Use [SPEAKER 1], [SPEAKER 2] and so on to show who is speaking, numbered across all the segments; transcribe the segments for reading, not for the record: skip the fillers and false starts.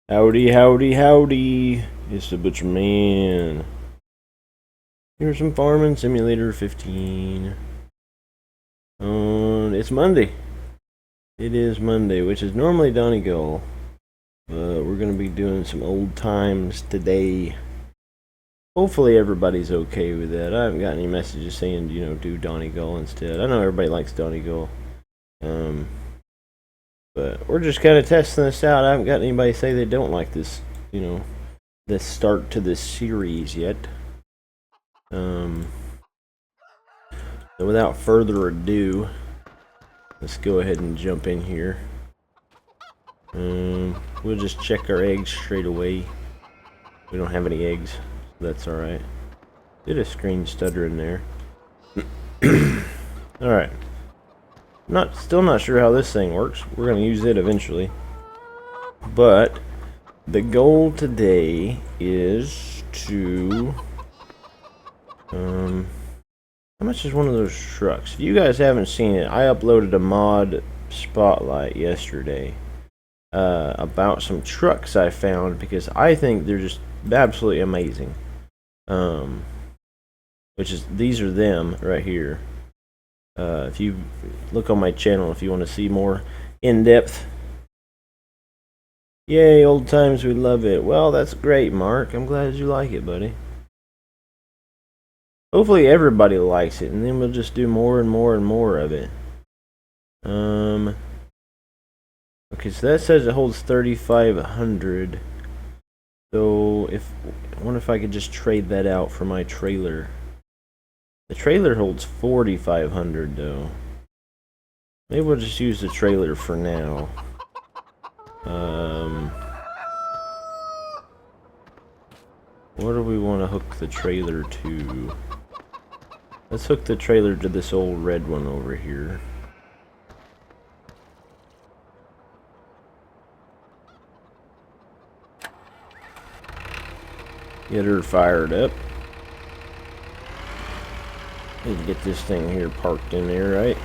[SPEAKER 1] Howdy, howdy, howdy. It's the Butcher Man. Here's some Farming Simulator 15. It's Monday. It is Monday, which is normally Donegal. But we're going to be doing some old times today. Hopefully everybody's okay with that. I haven't got any messages saying, do Donegal instead. I know everybody likes Donegal. But we're just kind of testing this out. I haven't got anybody say they don't like this, this start to this series yet. So without further ado, let's go ahead and jump in here. We'll just check our eggs straight away. We don't have any eggs, so that's alright. Did a screen stutter in there. Alright. Still not sure how this thing works. We're gonna use it eventually. But the goal today is to how much is one of those trucks? If you guys haven't seen it, I uploaded a mod spotlight yesterday about some trucks I found because I think they're just absolutely amazing. These are them right here. If you look on my channel, if you want to see more in depth. Yay, old times, we love it. Well, that's great, Mark. I'm glad you like it, buddy. Hopefully everybody likes it, and then we'll just do more and more and more of it. Okay, so that says it holds 3,500. So I wonder if I could just trade that out for my trailer. The trailer holds 4,500 though. Maybe we'll just use the trailer for now. What do we want to hook the trailer to? Let's hook the trailer to this old red one over here. Get her fired up. Need to get this thing here parked in there, right?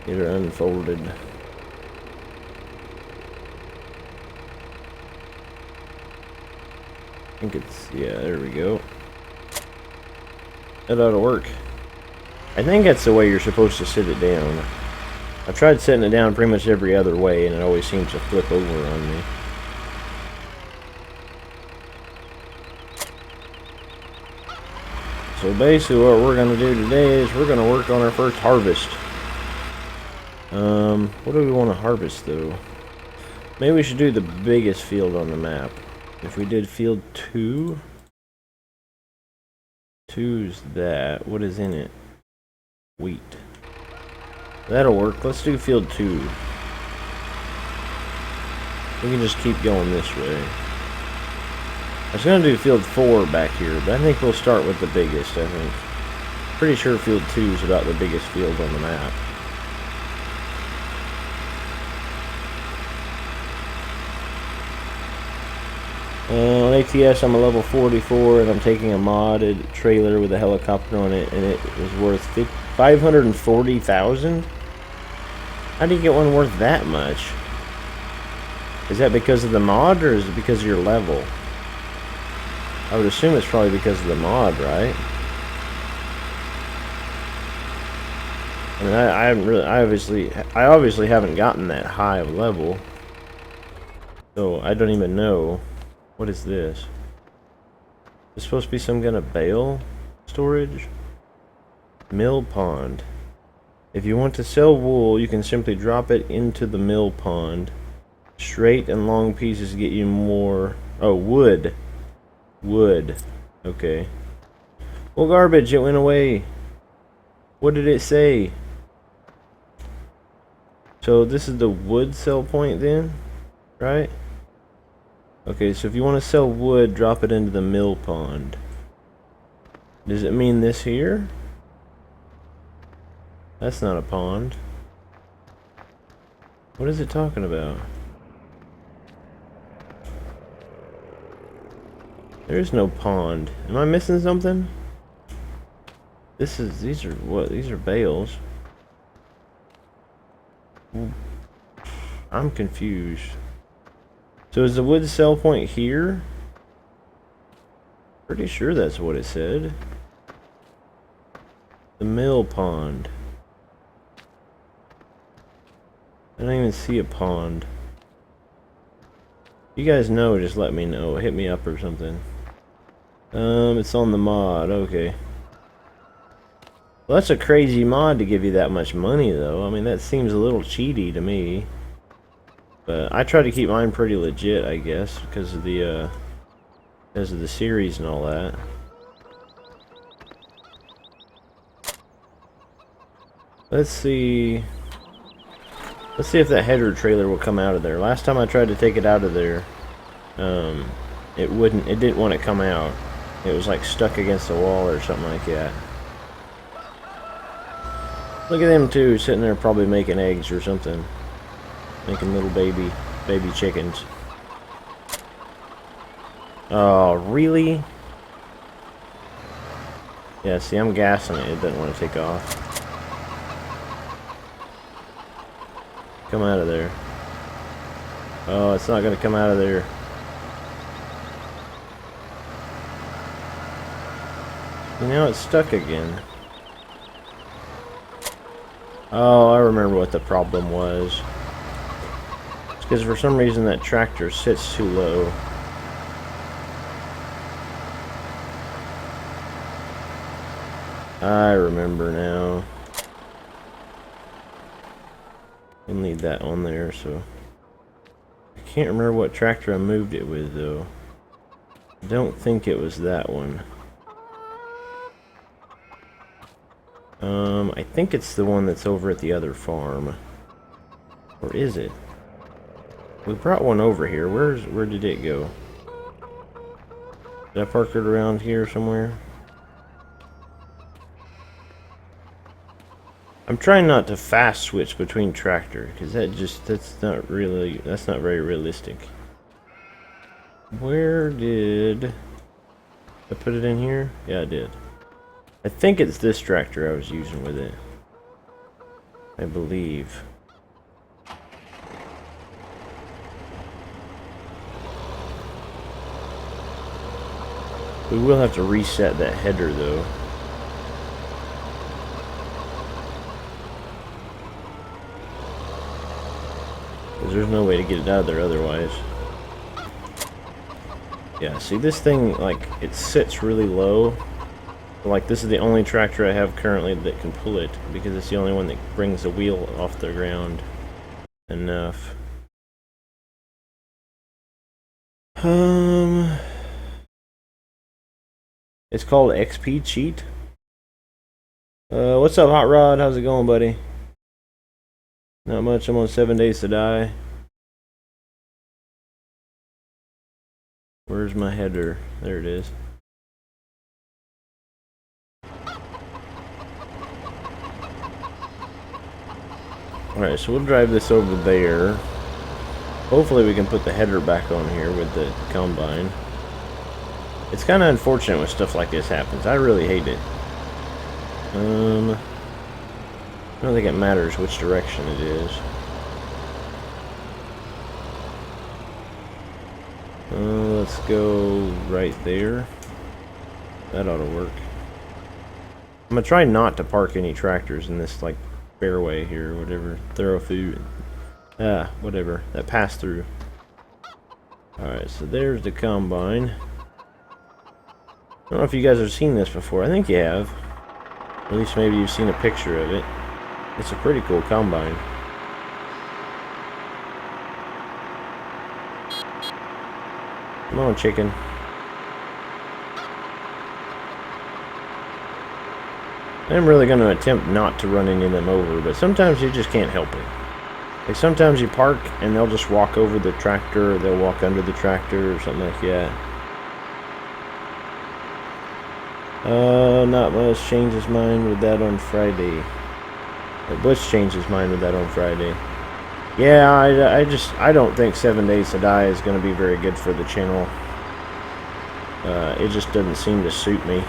[SPEAKER 1] Get her unfolded. I think it's, yeah, there we go. That ought to work. I think that's the way you're supposed to sit it down. I've tried setting it down pretty much every other way, and it always seems to flip over on me. So basically what we're going to do today is we're going to work on our first harvest. What do we want to harvest though? Maybe we should do the biggest field on the map. If we did field 2, 2's that. What is in it? Wheat. That'll work. Let's do field 2. We can just keep going this way. I was going to do field 4 back here, but I think we'll start with the biggest, I think. Pretty sure field 2 is about the biggest field on the map. On ATS, I'm a level 44, and I'm taking a modded trailer with a helicopter on it, and it was worth 540,000? How do you get one worth that much? Is that because of the mod, or is it because of your level? I would assume it's probably because of the mod, right? I mean, I haven't really, I obviously haven't gotten that high of level, so I don't even know. What is this? It's supposed to be some kind of bale storage? Mill pond. If you want to sell wool, you can simply drop it into the mill pond. Straight and long pieces get you more. Oh, wood. Wood. Okay. Well, garbage, it went away. What did it say? So this is the wood sell point then? Right? Okay, so if you want to sell wood, drop it into the mill pond. Does it mean this here? That's not a pond. What is it talking about? There is no pond. Am I missing something? These are what? These are bales. I'm confused. So is the wood sell point here? Pretty sure that's what it said. The mill pond. I don't even see a pond. You guys know, just let me know. Hit me up or something. It's on the mod, okay. Well, that's a crazy mod to give you that much money, though. I mean, that seems a little cheaty to me. But I try to keep mine pretty legit, I guess, because of the series and all that. Let's see. Let's see if that header trailer will come out of there. Last time I tried to take it out of there, it didn't want to come out. It was like stuck against the wall or something like that. Look at them two sitting there probably making eggs or something. Making little baby chickens. Oh, really? Yeah, see, I'm gassing it. It doesn't want to take off. Come out of there. Oh, it's not going to come out of there. And now it's stuck again. Oh, I remember what the problem was. It's because for some reason that tractor sits too low. I remember now. We'll need that on there, so... I can't remember what tractor I moved it with, though. I don't think it was that one. I think it's the one that's over at the other farm. Or is it? We brought one over here. Where did it go? Did I park it around here somewhere? I'm trying not to fast switch between tractor, because that's not very realistic. Where did I put it in here? Yeah, I did. I think it's this tractor I was using with it. I believe. We will have to reset that header though. Because there's no way to get it out of there otherwise. Yeah, see this thing, like, it sits really low. Like, this is the only tractor I have currently that can pull it, because it's the only one that brings the wheel off the ground enough. It's called XP Cheat. What's up, Hot Rod? How's it going, buddy? Not much. I'm on 7 Days to Die. Where's my header? There it is. Alright, so we'll drive this over there. Hopefully we can put the header back on here with the combine. It's kind of unfortunate when stuff like this happens. I really hate it. I don't think it matters which direction it is. Let's go right there. That ought to work. I'm gonna try not to park any tractors in this, like, fairway here, whatever, thoroughfare, whatever, that pass through. Alright, so there's the combine. I don't know if you guys have seen this before. I think you have. At least maybe you've seen a picture of it. It's a pretty cool combine. Come on, chicken. I'm really going to attempt not to run any of them over, but sometimes you just can't help it. Like, sometimes you park and they'll just walk over the tractor, or they'll walk under the tractor or something like that. Not much. Changed his mind with that on Friday. Butch changed his mind with that on Friday. Yeah, I don't think 7 Days to Die is going to be very good for the channel. It just doesn't seem to suit me.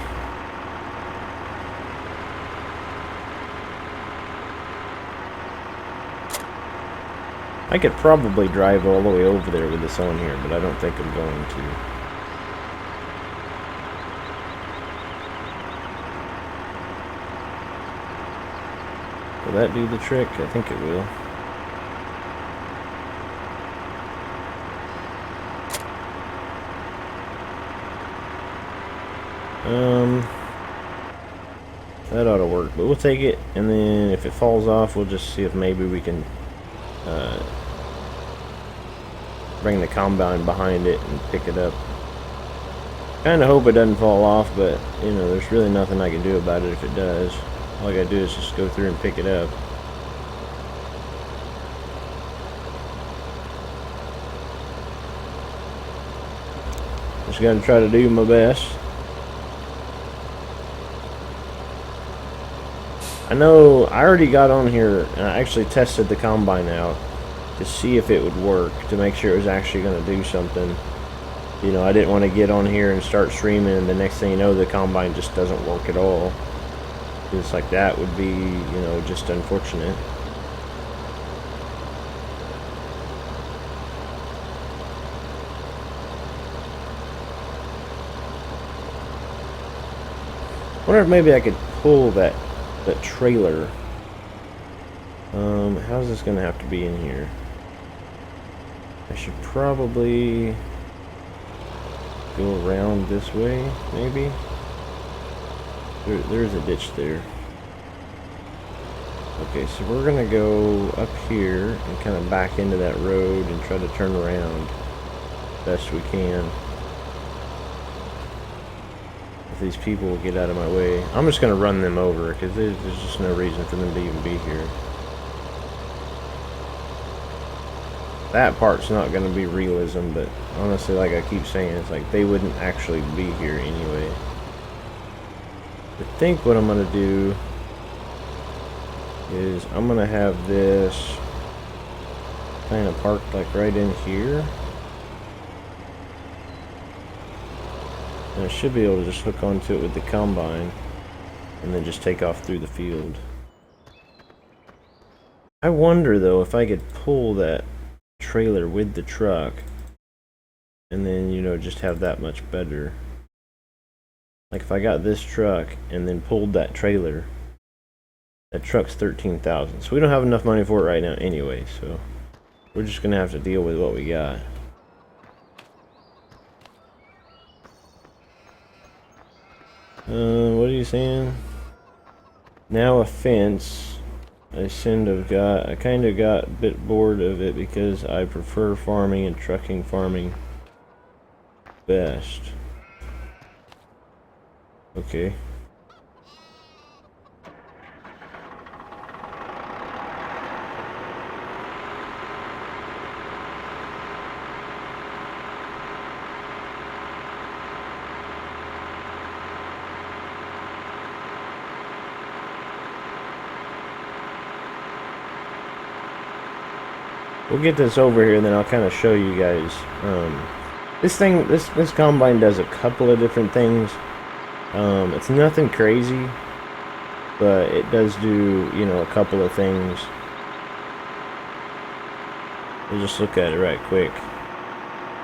[SPEAKER 1] I could probably drive all the way over there with this on here, but I don't think I'm going to. Will that do the trick? I think it will. That ought to work, but we'll take it, and then if it falls off, we'll just see if maybe we can bring the combine behind it and pick it up. Kind of hope it doesn't fall off, but you know, there's really nothing I can do about it if it does. All I gotta do is just go through and pick it up. Just gotta try to do my best. I know I already got on here and I actually tested the combine out to see if it would work, to make sure it was actually going to do something. You know, I didn't want to get on here and start streaming and the next thing you know the combine just doesn't work at all. Just like that would be, you know, just unfortunate. I wonder if maybe I could pull that trailer. How's this gonna have to be in here? I should probably go around this way, maybe. There's a ditch there. Okay, so we're gonna go up here and kind of back into that road and try to turn around best we can. If these people will get out of my way. I'm just going to run them over because there's just no reason for them to even be here. That part's not going to be realism, but honestly, like I keep saying, it's like they wouldn't actually be here anyway. I think what I'm going to do is I'm going to have this kind of parked like right in here. And I should be able to just hook onto it with the combine and then just take off through the field. I wonder though if I could pull that trailer with the truck and then, you know, just have that much better. Like if I got this truck and then pulled that trailer, that truck's $13,000. So we don't have enough money for it right now anyway, so we're just gonna have to deal with what we got. What are you saying? Now a fence. I kind of got a bit bored of it because I prefer farming and trucking farming best. Okay. We'll get this over here and then I'll kind of show you guys. This combine does a couple of different things. It's nothing crazy, but it does do, you know, a couple of things. We'll just look at it right quick.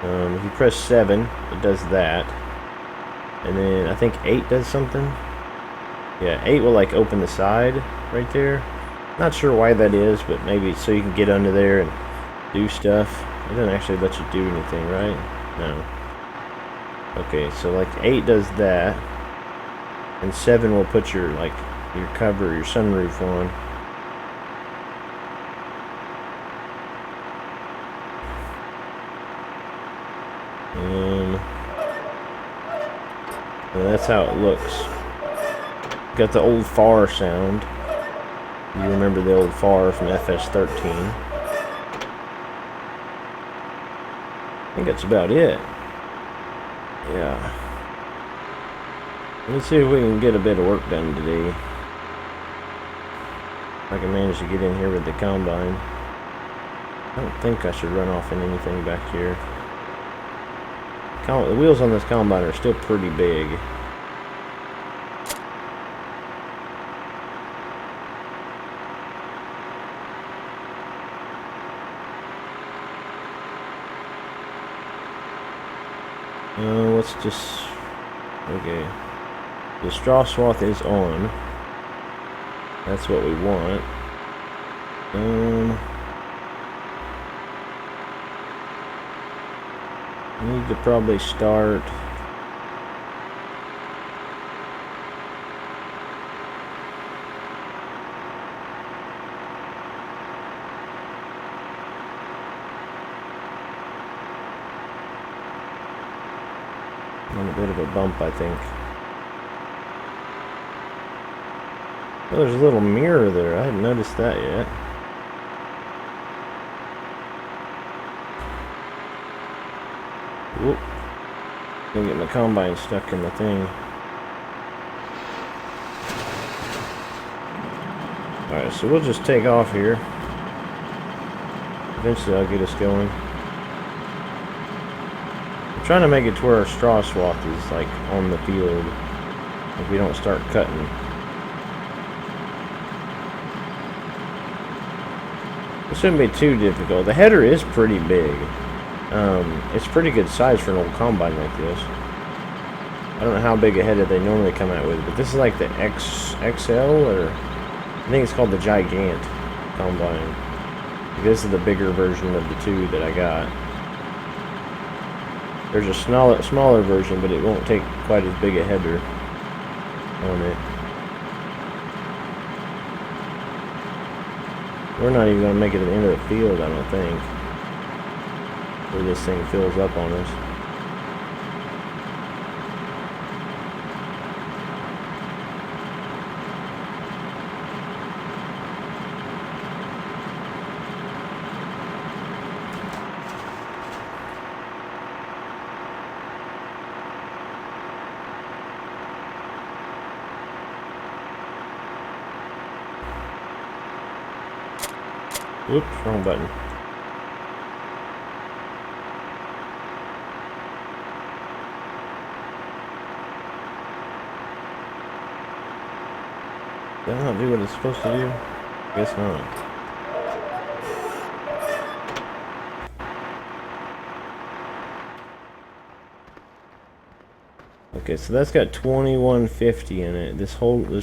[SPEAKER 1] If you press 7, it does that. And then I think 8 does something. Yeah, 8 will like open the side right there. Not sure why that is, but maybe so you can get under there and do stuff. It doesn't actually let you do anything, right? No. Okay, so like 8 does that, and 7 will put your like your cover, your sunroof on. And that's how it looks. Got the old FAR sound. You remember the old FAR from FS15. I think that's about it. Yeah. Let's see if we can get a bit of work done today. If I can manage to get in here with the combine. I don't think I should run off in anything back here. The wheels on this combine are still pretty big. let's just... Okay. The straw swath is on. That's what we want. Need to probably start... on a bit of a bump, I think. Oh, there's a little mirror there. I hadn't noticed that yet. Whoop. Gonna get my combine stuck in the thing. Alright, so we'll just take off here. Eventually I'll get us going. I'm trying to make it to where our straw swath is like on the field. If we don't start cutting. It shouldn't be too difficult. The header is pretty big. It's pretty good size for an old combine like this. I don't know how big a header they normally come out with, but this is like the XL, or I think it's called the Gigant combine. This is the bigger version of the two that I got. There's a smaller version, but it won't take quite as big a header on it. We're not even going to make it to the end of the field, I don't think. Where this thing fills up on us. Whoops, wrong button. Did that not do what it's supposed to do? Guess not. Okay, so that's got 2150 in it. This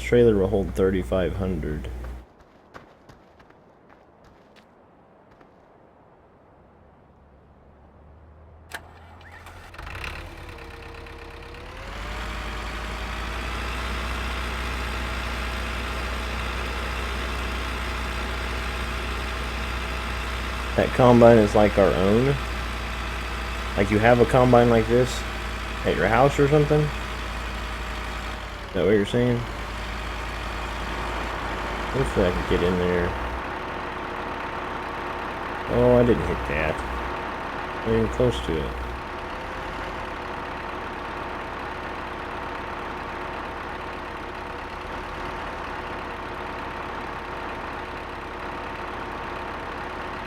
[SPEAKER 1] trailer will hold 3500. That combine is like our own. Like you have a combine like this at your house or something? Is that what you're saying? Hopefully I can get in there. Oh, I didn't hit that. Not even close to it.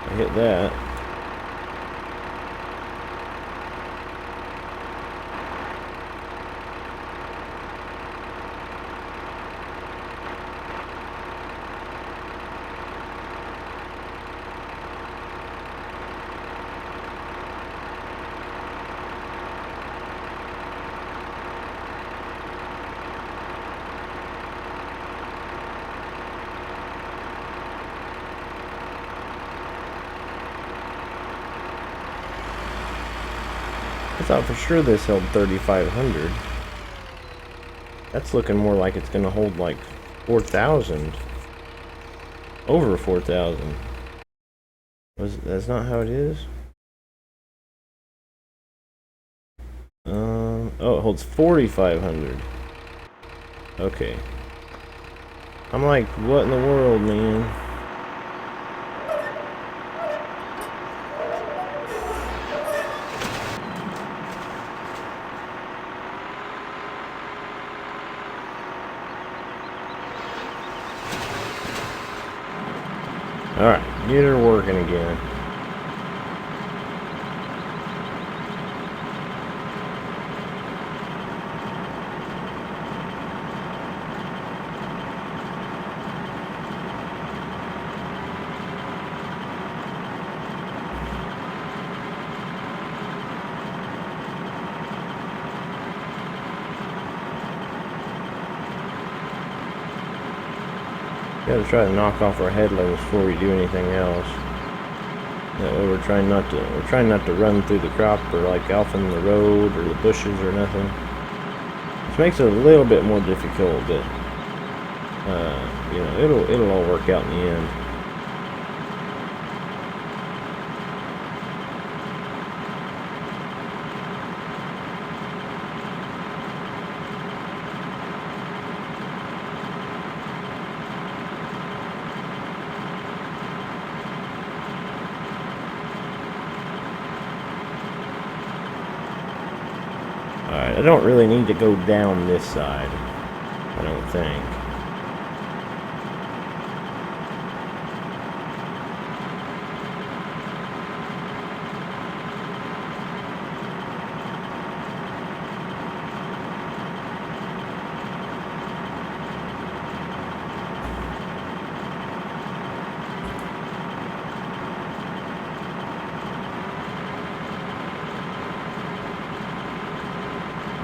[SPEAKER 1] I hit that. I thought for sure this held 3,500. That's looking more like it's gonna hold like 4,000. Over 4,000. That's not how it is? Oh, it holds 4,500. Okay. I'm like, what in the world, man? Alright, get her working again. Gotta try to knock off our headlands before we do anything else. That way we're trying not to run through the crop or like off in the road or the bushes or nothing. Which makes it a little bit more difficult, but you know, it'll all work out in the end. Alright, I don't really need to go down this side, I don't think.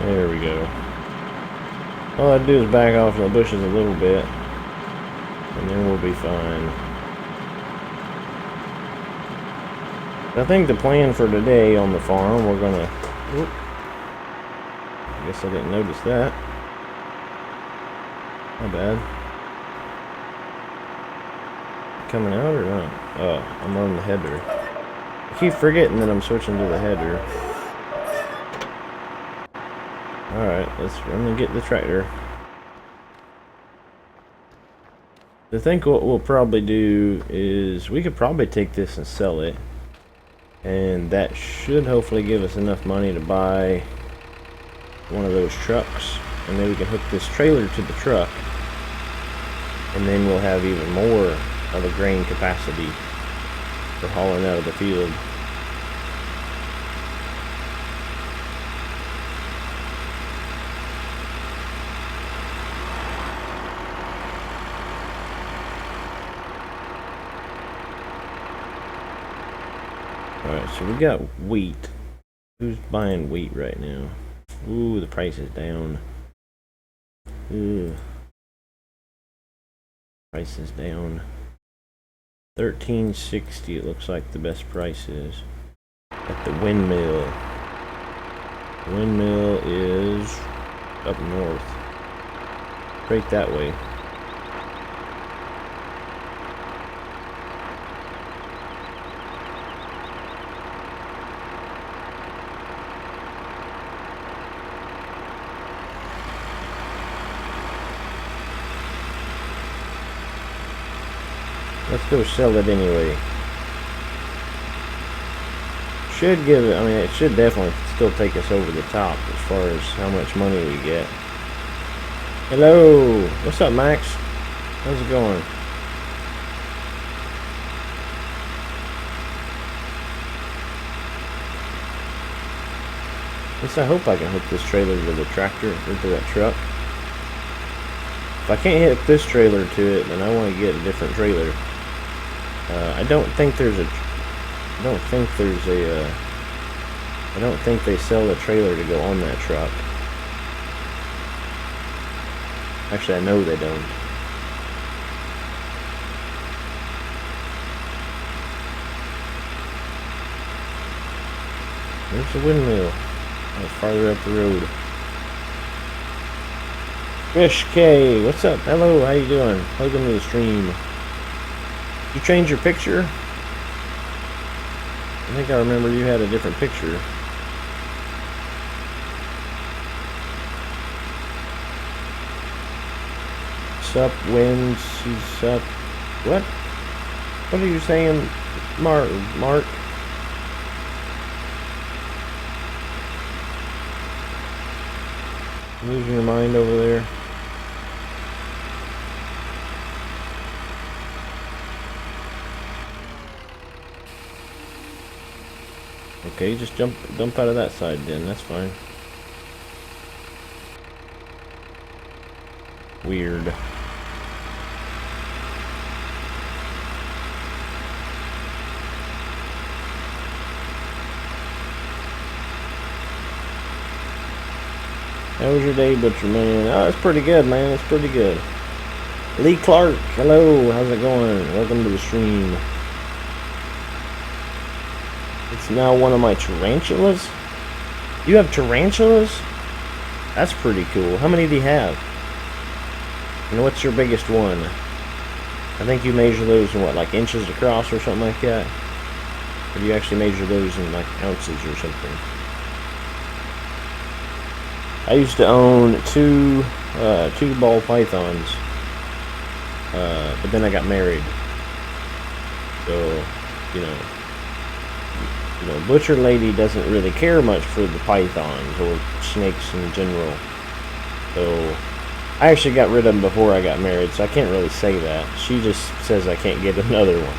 [SPEAKER 1] There we go. All I do is back off in the bushes a little bit, and then we'll be fine. I think the plan for today on the farm, we're gonna... Whoop, I guess I didn't notice that. My bad. Coming out or not? Oh, I'm on the header. I keep forgetting that I'm switching to the header. Alright, let's run and get the tractor. I think what we'll probably do is we could probably take this and sell it. And that should hopefully give us enough money to buy one of those trucks. And then we can hook this trailer to the truck. And then we'll have even more of a grain capacity for hauling out of the field. Alright, so we got wheat. Who's buying wheat right now? Ooh, the price is down. Ooh. Price is down. $13.60 it looks like the best price is. At the windmill. The windmill is up north. Straight that way. Let's go sell it anyway. Should give it, I mean, it should definitely still take us over the top as far as how much money we get. Hello! What's up, Max? How's it going? At least I hope I can hook this trailer to the tractor, or to that truck. If I can't hook this trailer to it, then I want to get a different trailer. I don't think they sell a trailer to go on that truck. Actually, I know they don't. There's the windmill. Oh, farther up the road. Fish K, what's up? Hello, how you doing? Welcome to the stream. You changed your picture? I think I remember you had a different picture. Sup, wins, sup. What? What are you saying, Mark? Losing your mind over there? Okay, just dump out of that side then, that's fine. Weird. How was your day, Butcher Man? Oh, it's pretty good, man. It's pretty good. Lee Clark, hello, how's it going? Welcome to the stream. It's now one of my tarantulas. You have tarantulas? That's pretty cool. How many do you have? And what's your biggest one? I think you measure those in what, like inches across or something like that? Or do you actually measure those in like ounces or something? I used to own two ball pythons, but then I got married. So, you know, Butcher Lady doesn't really care much for the pythons or snakes in general. So, I actually got rid of them before I got married, so I can't really say that. She just says I can't get another one.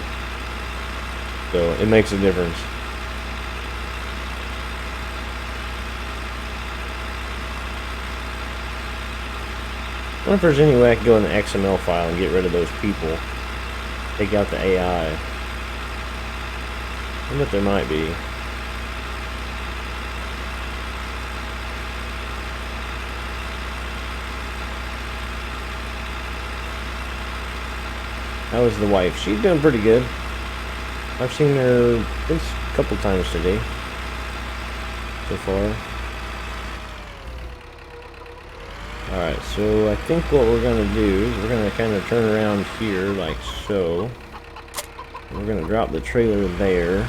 [SPEAKER 1] So, it makes a difference. I wonder if there's any way I can go in the XML file and get rid of those people. Take out the AI. I bet there might be. How was the wife? She's doing pretty good. I've seen her at least a couple times today. So far. Alright, so I think what we're going to do is we're going to kind of turn around here like so. We're going to drop the trailer there.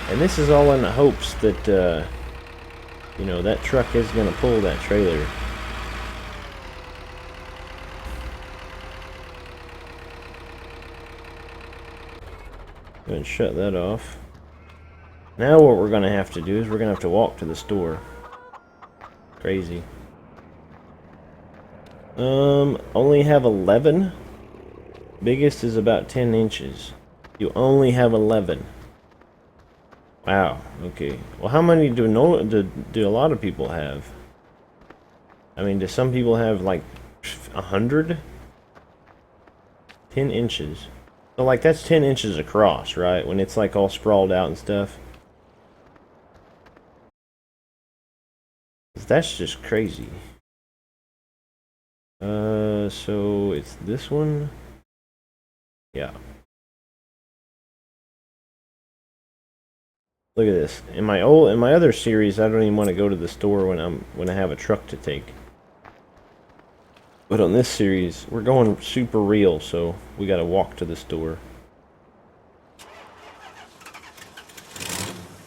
[SPEAKER 1] And this is all in the hopes that, you know, that truck is going to pull that trailer. Go ahead and shut that off. Now what we're going to have to do is we're going to have to walk to the store. Crazy. Only have 11. Biggest is about 10 inches. You only have 11. Wow. Okay. Well, how many do a lot of people have? I mean, do some people have like 100? 10 inches. So like that's 10 inches across, right? When it's like all sprawled out and stuff. That's just crazy. So it's this one. Yeah. Look at this. In my other series, I don't even want to go to the store when I have a truck to take. But on this series, we're going super real, so we got to walk to the store.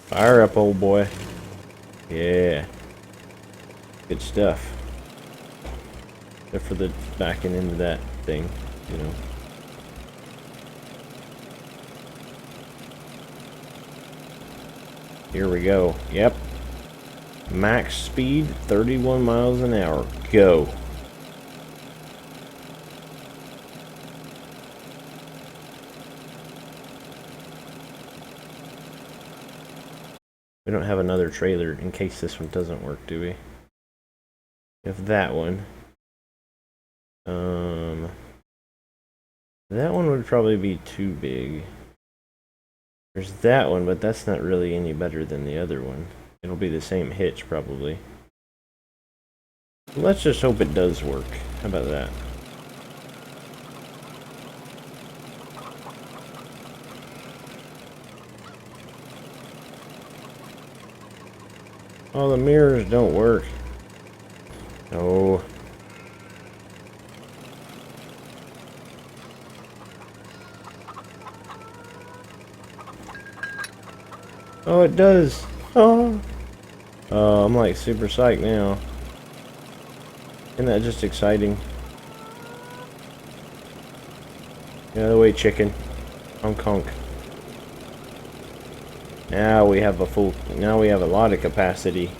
[SPEAKER 1] Fire up, old boy. Yeah. Good stuff. Except for the backing into that thing, you know. Here we go. Yep. Max speed, 31 miles an hour. Go. We don't have another trailer in case this one doesn't work, do we? We have that one. That one would probably be too big. There's that one, but that's not really any better than the other one. It'll be the same hitch, probably. Let's just hope it does work. How about that? Oh, the mirrors don't work. No. Oh, it does. Oh. Oh, I'm like super psyched now. Isn't that just exciting? Get out of the way, chicken. Honk honk. Now we have a lot of capacity.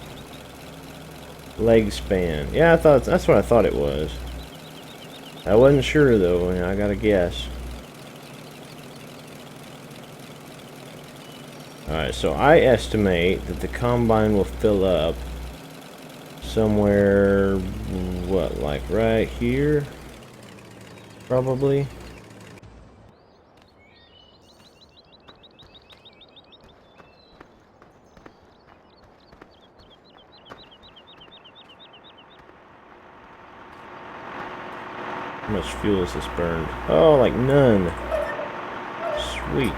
[SPEAKER 1] Leg span. Yeah, that's what I thought it was. I wasn't sure though, I gotta guess. Alright, so I estimate that the combine will fill up somewhere, what, like right here? Probably. How much fuel is this burned? Oh, like none. Sweet.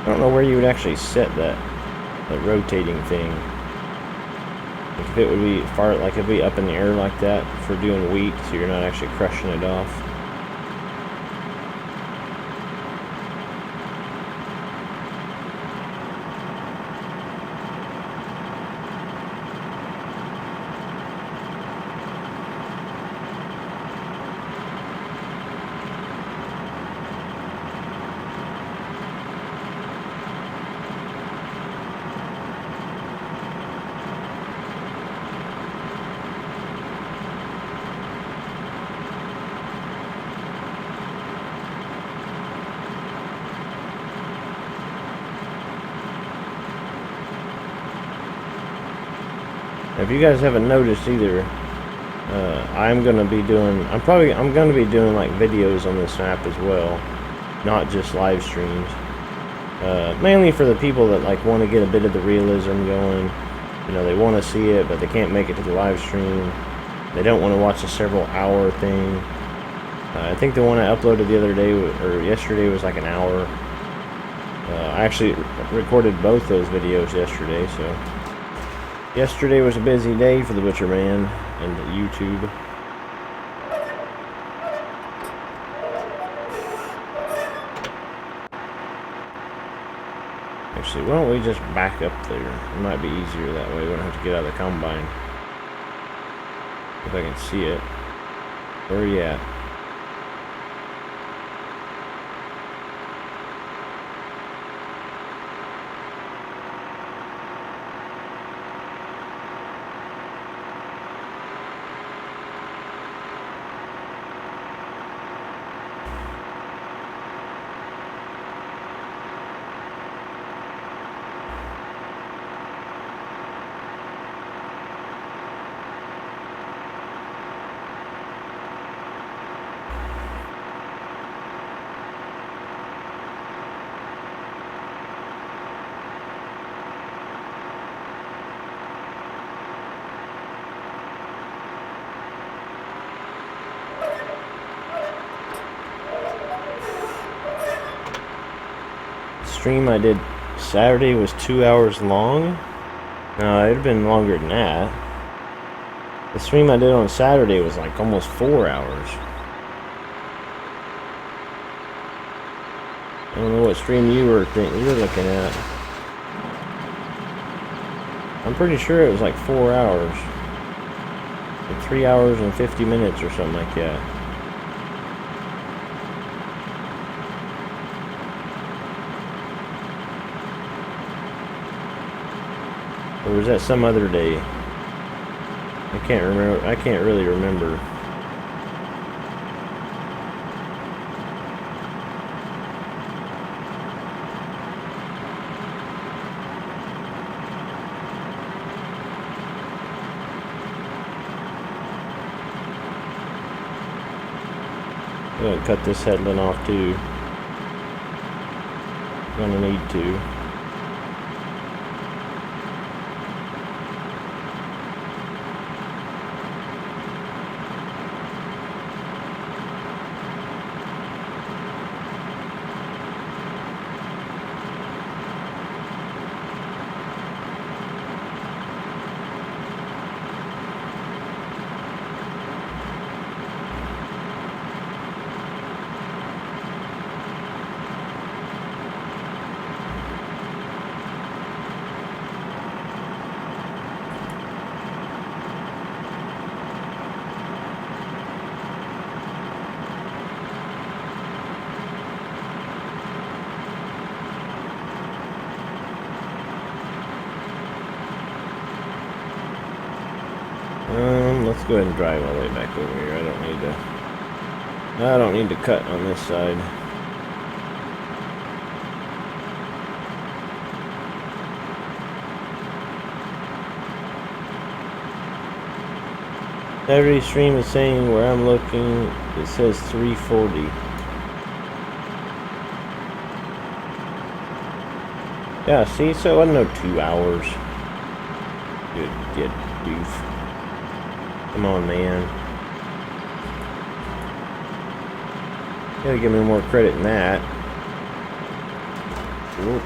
[SPEAKER 1] I don't know where you would actually set that rotating thing. Like if it would be far, like it'd be up in the air like that for doing wheat, so you're not actually crushing it off. If you guys haven't noticed either, I'm gonna be doing like videos on this map as well, not just live streams. Mainly for the people that like want to get a bit of the realism going. You know, they want to see it, but they can't make it to the live stream. They don't want to watch a several hour thing. I think the one I uploaded the other day or yesterday was like an hour. I actually recorded both those videos yesterday, so. Yesterday was a busy day for the Butcher Man and YouTube. Actually, why don't we just back up there? It might be easier that way. We don't have to get out of the combine. If I can see it. Where are you at? Stream I did Saturday was 2 hours long. No, it'd have been longer than that. The stream I did on Saturday was like almost 4 hours. I don't know what stream you were looking at. I'm pretty sure it was like 4 hours. Like 3 hours and 50 minutes or something like that. Or was that some other day? I can't remember. I can't really remember. I'm gonna cut this headland off too. Gonna need to. Let's go ahead and drive all the way back over here. I don't need to cut on this side. Every stream is saying where I'm looking, it says 340. Yeah, see, so it wasn't no 2 hours. Good doof. Come on, man. You gotta give me more credit than that. Whoop.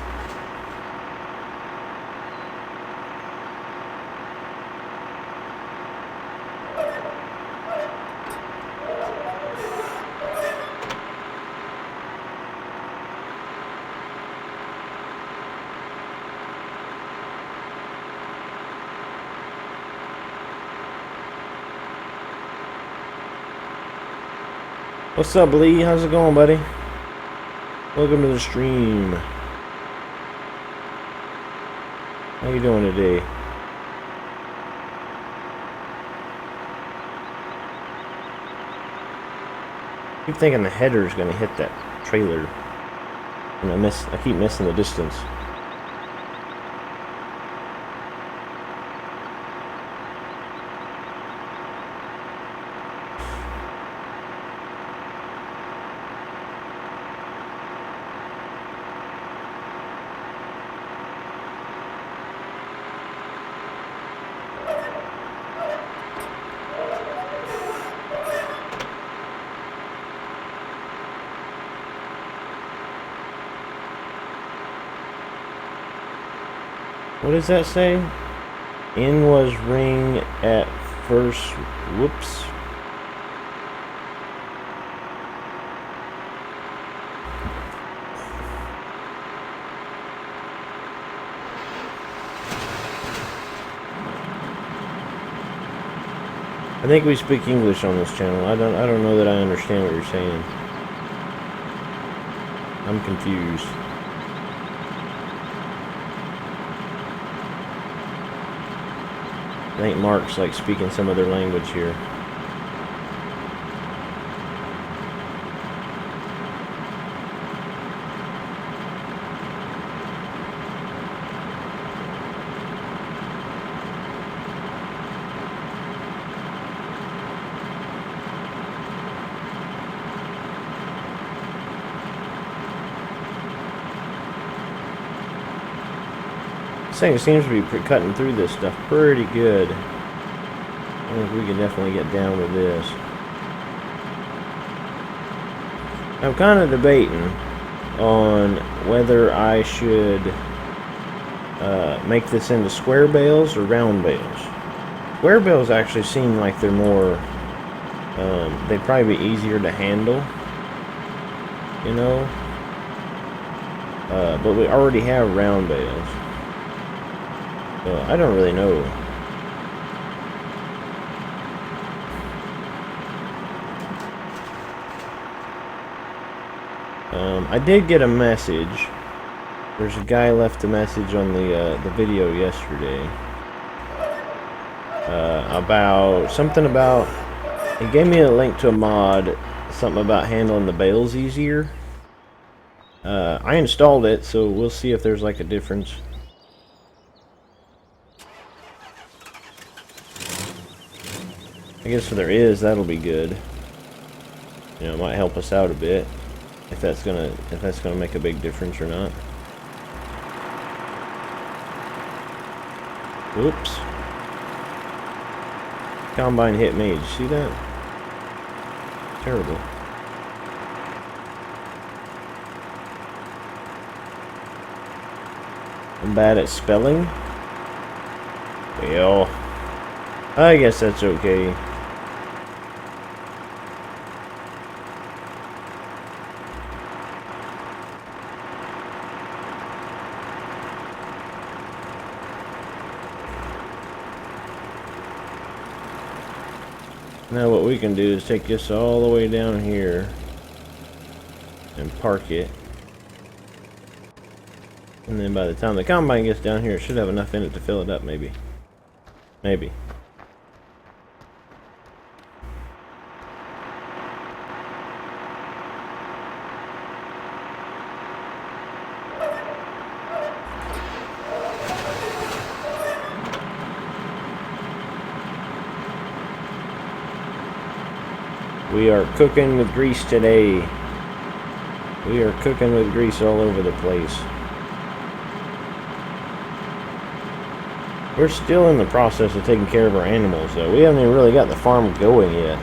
[SPEAKER 1] What's up, Lee? How's it going, buddy? Welcome to the stream. How you doing today? I keep thinking the header's gonna hit that trailer, and I keep missing the distance. What does that say? In was ring at first. Whoops. I think we speak English on this channel. I don't know that I understand what you're saying. I'm confused. I think Mark's like speaking some other language here. This thing seems to be cutting through this stuff pretty good. I think we can definitely get down with this. I'm kind of debating on whether I should make this into square bales or round bales. Square bales actually seem like they're more, they'd probably be easier to handle, you know? But we already have round bales. So I don't really know. I did get a message. There's a guy left a message on the video yesterday about something about. He gave me a link to a mod, something about handling the bales easier. I installed it, so we'll see if there's like a difference. I guess if there is, that'll be good. You know, it might help us out a bit. If that's gonna make a big difference or not. Oops. Combine hit me. Did you see that? Terrible. I'm bad at spelling. Well, I guess that's okay. Now what we can do is take this all the way down here and park it. And then by the time the combine gets down here, it should have enough in it to fill it up, maybe. Maybe. We are cooking with grease today. We are cooking with grease all over the place. We're still in the process of taking care of our animals, though. We haven't even really got the farm going yet.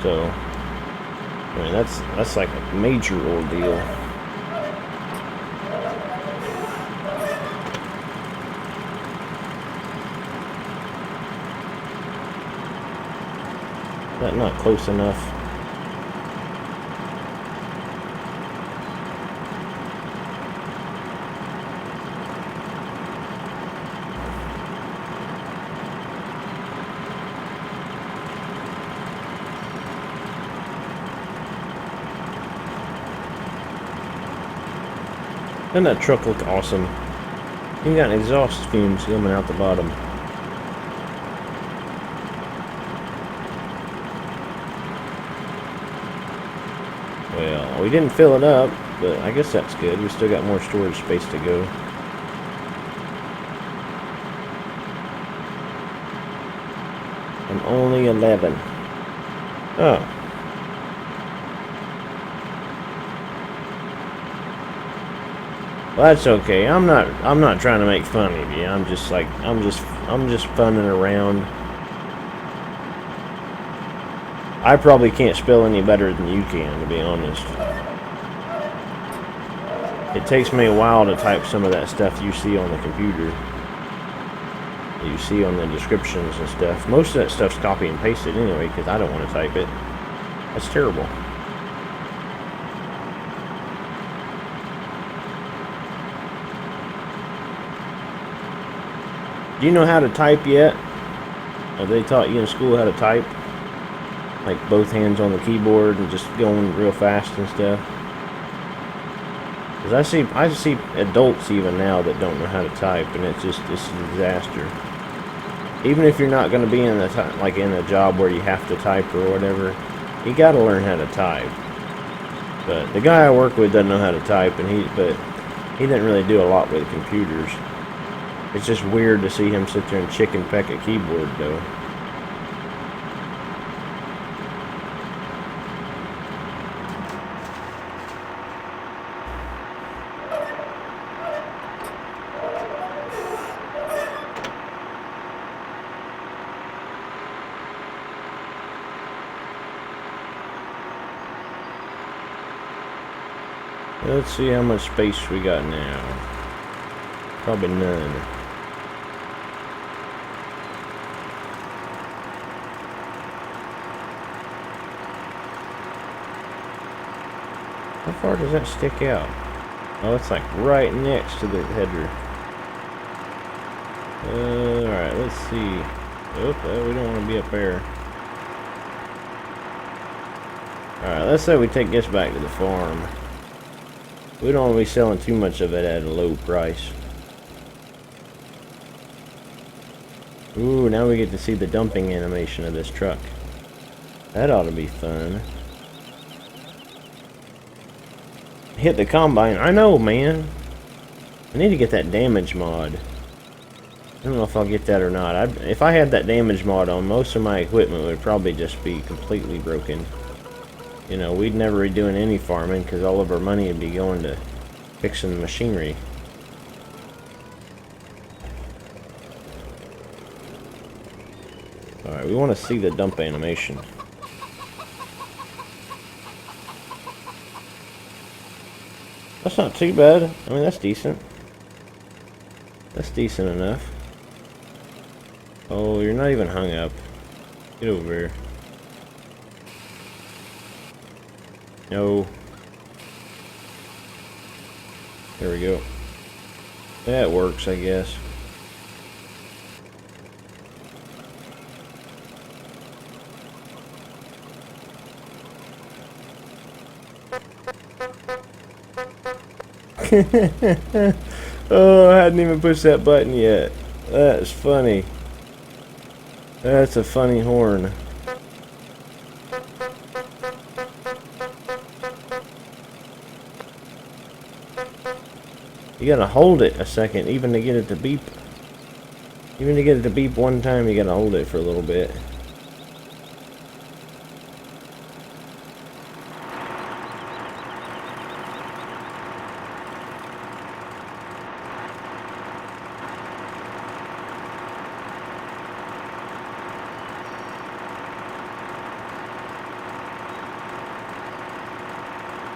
[SPEAKER 1] So, I mean, that's like a major ordeal. Is that not close enough? Doesn't that truck look awesome? You got exhaust fumes coming out the bottom. Well, we didn't fill it up, but I guess that's good. We still got more storage space to go. I'm only 11. Oh. Well, that's okay. I'm not trying to make fun of you. I'm just funning around. I probably can't spell any better than you can, to be honest. It takes me a while to type some of that stuff you see on the computer. You see on the descriptions and stuff. Most of that stuff's copy and pasted anyway, because I don't want to type it. That's terrible. Do you know how to type yet? Have they taught you in school how to type? Like both hands on the keyboard and just going real fast and stuff? Because I see adults even now that don't know how to type, and it's a disaster. Even if you're not going to be in in a job where you have to type or whatever, you got to learn how to type. But the guy I work with doesn't know how to type, and he didn't really do a lot with computers. It's just weird to see him sit there and chicken peck a keyboard, though. Let's see how much space we got now. Probably none. How far does that stick out? Oh, it's like right next to the header. Alright, let's see. Oh, we don't want to be up there. Alright, let's say we take this back to the farm. We don't want to be selling too much of it at a low price. Ooh, now we get to see the dumping animation of this truck. That ought to be fun. Hit the combine. I know, man. I need to get that damage mod. I don't know if I'll get that or not. If I had that damage mod on, most of my equipment would probably just be completely broken. You know, we'd never be doing any farming because all of our money would be going to fixing the machinery. Alright, we want to see the dump animation. That's not too bad. I mean, that's decent. That's decent enough. Oh, you're not even hung up. Get over here. No. There we go. That works, I guess. Oh, I hadn't even pushed that button yet. That's funny. That's a funny horn. You gotta hold it a second, even to get it to beep. Even to get it to beep one time, you gotta hold it for a little bit.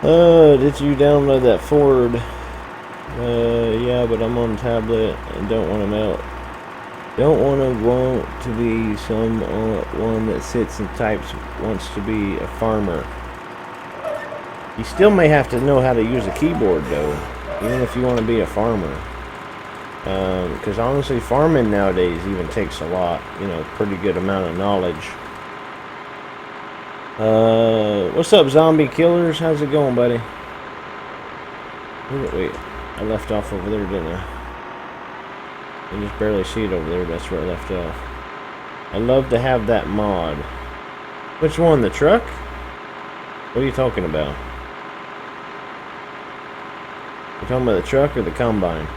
[SPEAKER 1] Did you download that Ford? Yeah, but I'm on tablet and don't want to melt. Don't want to be one that sits and types, wants to be a farmer. You still may have to know how to use a keyboard though, even if you want to be a farmer. Because honestly, farming nowadays even takes a lot, pretty good amount of knowledge. What's up, zombie killers? How's it going, buddy? Wait, I left off over there, didn't I? I just barely see it over there, but that's where I left off. I love to have that mod. Which one, the truck? What are you talking about? You talking about the truck or the combine?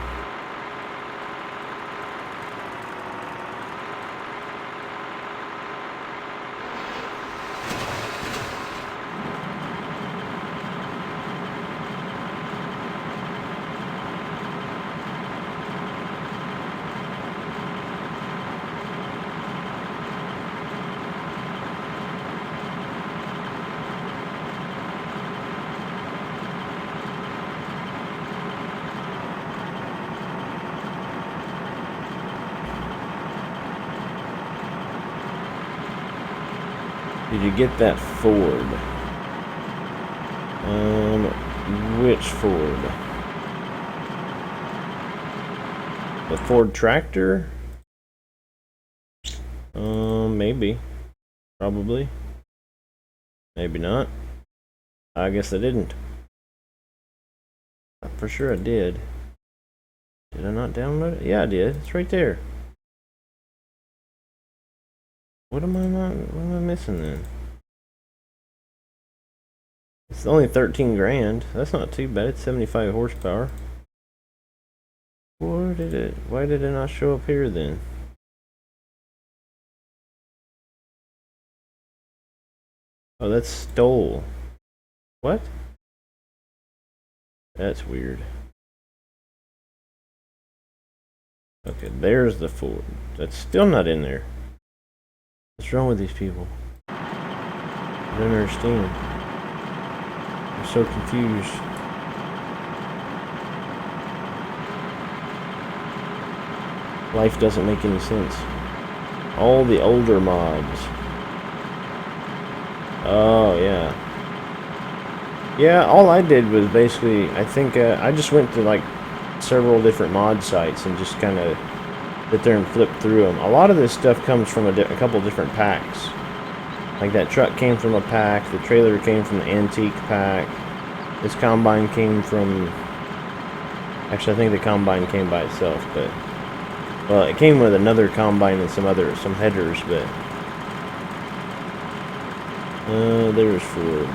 [SPEAKER 1] Did you get that Ford? Which Ford? The Ford tractor? Maybe. Probably. Maybe not. I guess I didn't. For sure I did. Did I not download it? Yeah, I did. It's right there. What am I missing then? It's only 13 grand. That's not too bad. It's 75 horsepower. Why did it not show up here then? Oh, that's stole. What? That's weird. Okay, there's the Ford. That's still not in there. What's wrong with these people? I don't understand. I'm so confused. Life doesn't make any sense. All the older mods. Oh, yeah. Yeah, all I did was basically, I think, I just went to like several different mod sites and just kind of sit there and flip through them. A lot of this stuff comes from a couple different packs. Like that truck came from a pack, the trailer came from the antique pack, this combine came from... Actually, I think the combine came by itself, but... Well, it came with another combine and some headers, but... there's Ford.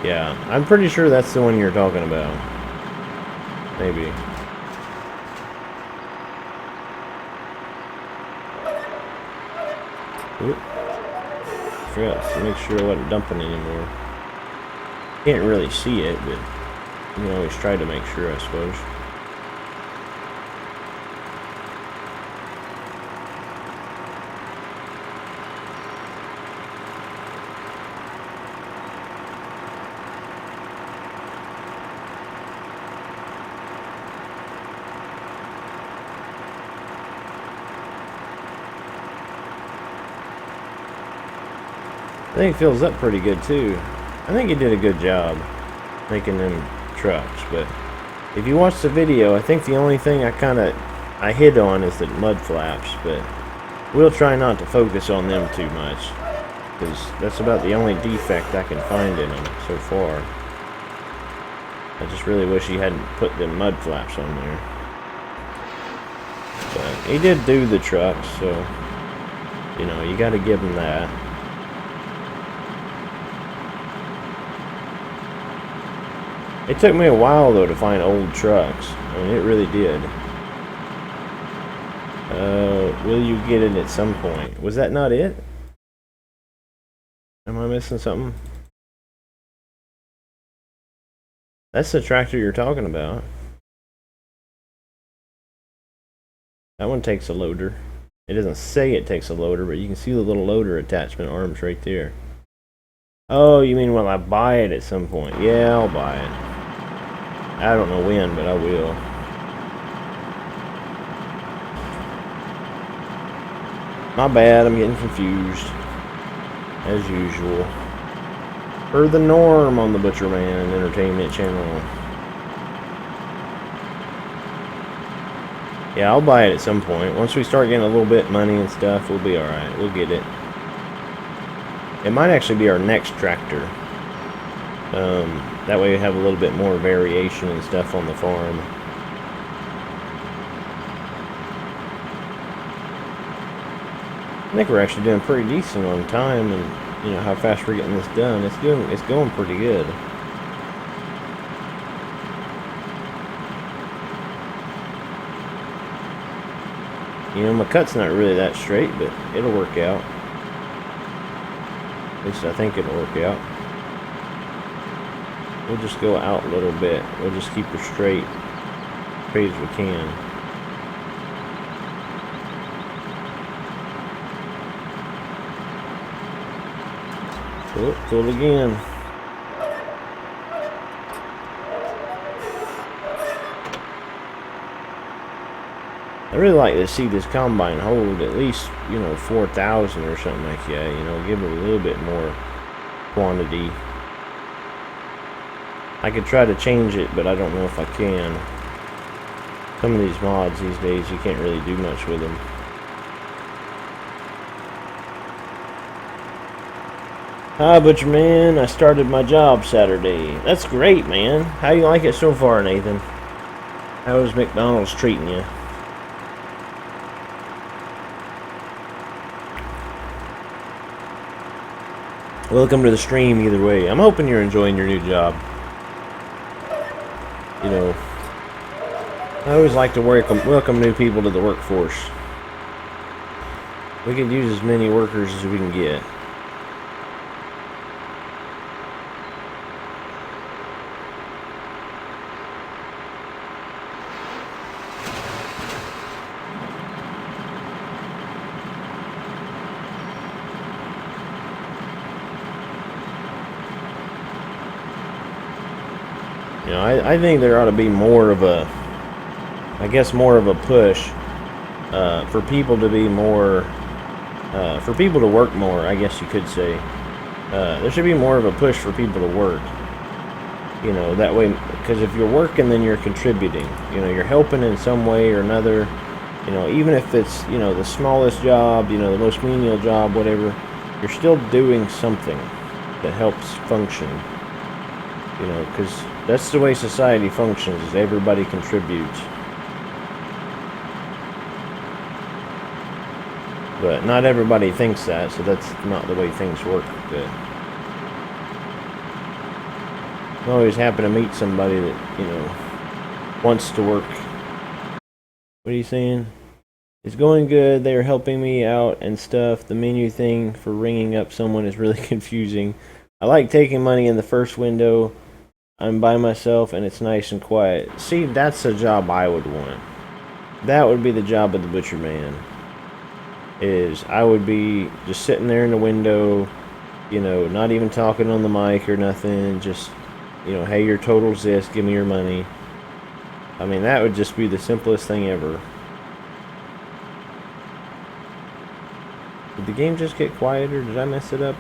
[SPEAKER 1] Yeah, I'm pretty sure that's the one you're talking about. Maybe. Oop. Forgot to make sure I wasn't dumping anymore. Can't really see it, but you can always try to make sure, I suppose. I think it fills up pretty good too. I think he did a good job making them trucks, but if you watch the video, I think the only thing I hit on is the mud flaps, but we'll try not to focus on them too much, because that's about the only defect I can find in them so far. I just really wish he hadn't put them mud flaps on there. But he did do the trucks, so you gotta give him that. It took me a while though to find old trucks. I mean, it really did. Will you get it at some point? Was that not it? Am I missing something? That's the tractor you're talking about. That one takes a loader. It doesn't say it takes a loader, but you can see the little loader attachment arms right there. Oh, you mean will I buy it at some point? Yeah, I'll buy it. I don't know when, but I will. My bad, I'm getting confused. As usual. Per the norm on the Butcher Man Entertainment channel. Yeah, I'll buy it at some point. Once we start getting a little bit money and stuff, we'll be alright. We'll get it. It might actually be our next tractor. That way we have a little bit more variation and stuff on the farm. I think we're actually doing pretty decent on time and, you know, how fast we're getting this done. It's going pretty good. You know, my cut's not really that straight, but it'll work out. At least I think it'll work out. We'll just go out a little bit. We'll just keep her straight as we can. Pull it again. I really like to see this combine hold at least, you know, 4,000 or something like that. You know, give it a little bit more quantity. I could try to change it, but I don't know if I can. Some of these mods these days, you can't really do much with them. Hi, Butcher Man. I started my job Saturday. That's great, man. How you like it so far, Nathan? How's McDonald's treating you? Welcome to the stream either way. I'm hoping you're enjoying your new job. You know, I always like to welcome new people to the workforce. We can use as many workers as we can get. You know, I think there ought to be more of a, I guess more of a push for people to be more, for people to work more, I guess you could say. There should be more of a push for people to work. You know, that way, because if you're working, then you're contributing. You know, you're helping in some way or another. You know, even if it's, you know, the smallest job, you know, the most menial job, whatever, you're still doing something that helps function. You know, because that's the way society functions, is everybody contributes. But not everybody thinks that, so that's not the way things work. I'm always happy to meet somebody that, you know, wants to work. What are you saying? It's going good, they are helping me out and stuff. The menu thing for ringing up someone is really confusing. I like taking money in the first window. I'm by myself and it's nice and quiet. See, that's a job I would want. That would be the job of the Butcher Man. Is I would be just sitting there in the window, you know, not even talking on the mic or nothing, just, you know, hey, your total's this, give me your money. I mean, that would just be the simplest thing ever. Did the game just get quieter? Did I mess it up?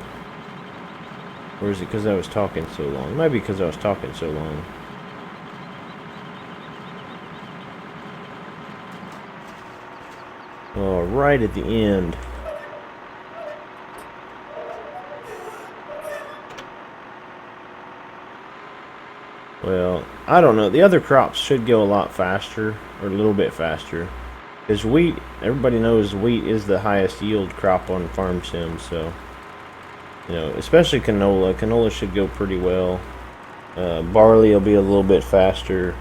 [SPEAKER 1] Or is it because I was talking so long? It might be because I was talking so long. Oh, right at the end. Well, I don't know. The other crops should go a lot faster, or a little bit faster. Because wheat, everybody knows wheat is the highest yield crop on farm sims, so... You know, especially canola. Canola should go pretty well. Barley will be a little bit faster.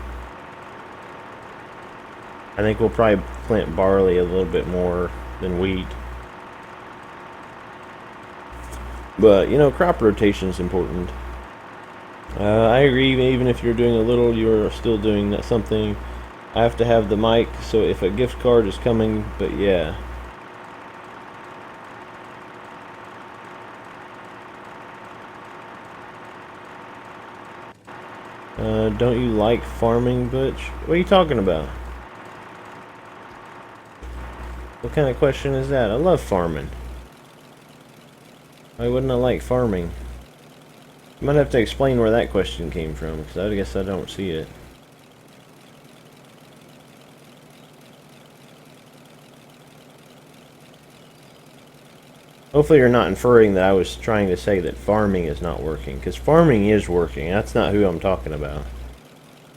[SPEAKER 1] I think we'll probably plant barley a little bit more than wheat. But, you know, crop rotation is important. I agree, even if you're doing a little, you're still doing something. I have to have the mic, so if a gift card is coming, but yeah. Don't you like farming, Butch? What are you talking about? What kind of question is that? I love farming. Why wouldn't I like farming? You might have to explain where that question came from, because I guess I don't see it. Hopefully you're not inferring that I was trying to say that farming is not working, because farming is working. That's not who I'm talking about.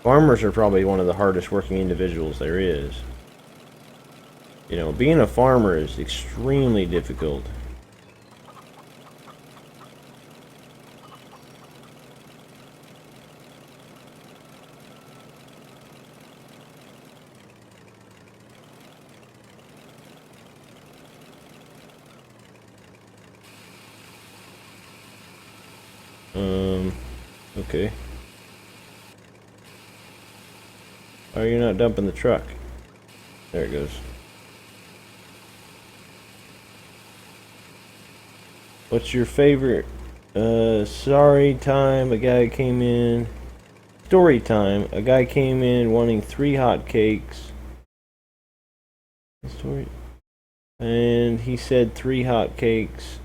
[SPEAKER 1] Farmers are probably one of the hardest working individuals there is. You know, being a farmer is extremely difficult. Okay. Why are you not dumping the truck? There it goes. What's your favorite? Sorry time. A guy came in. Story time. A guy came in wanting 3 hot cakes. Story. And he said 3 hot cakes.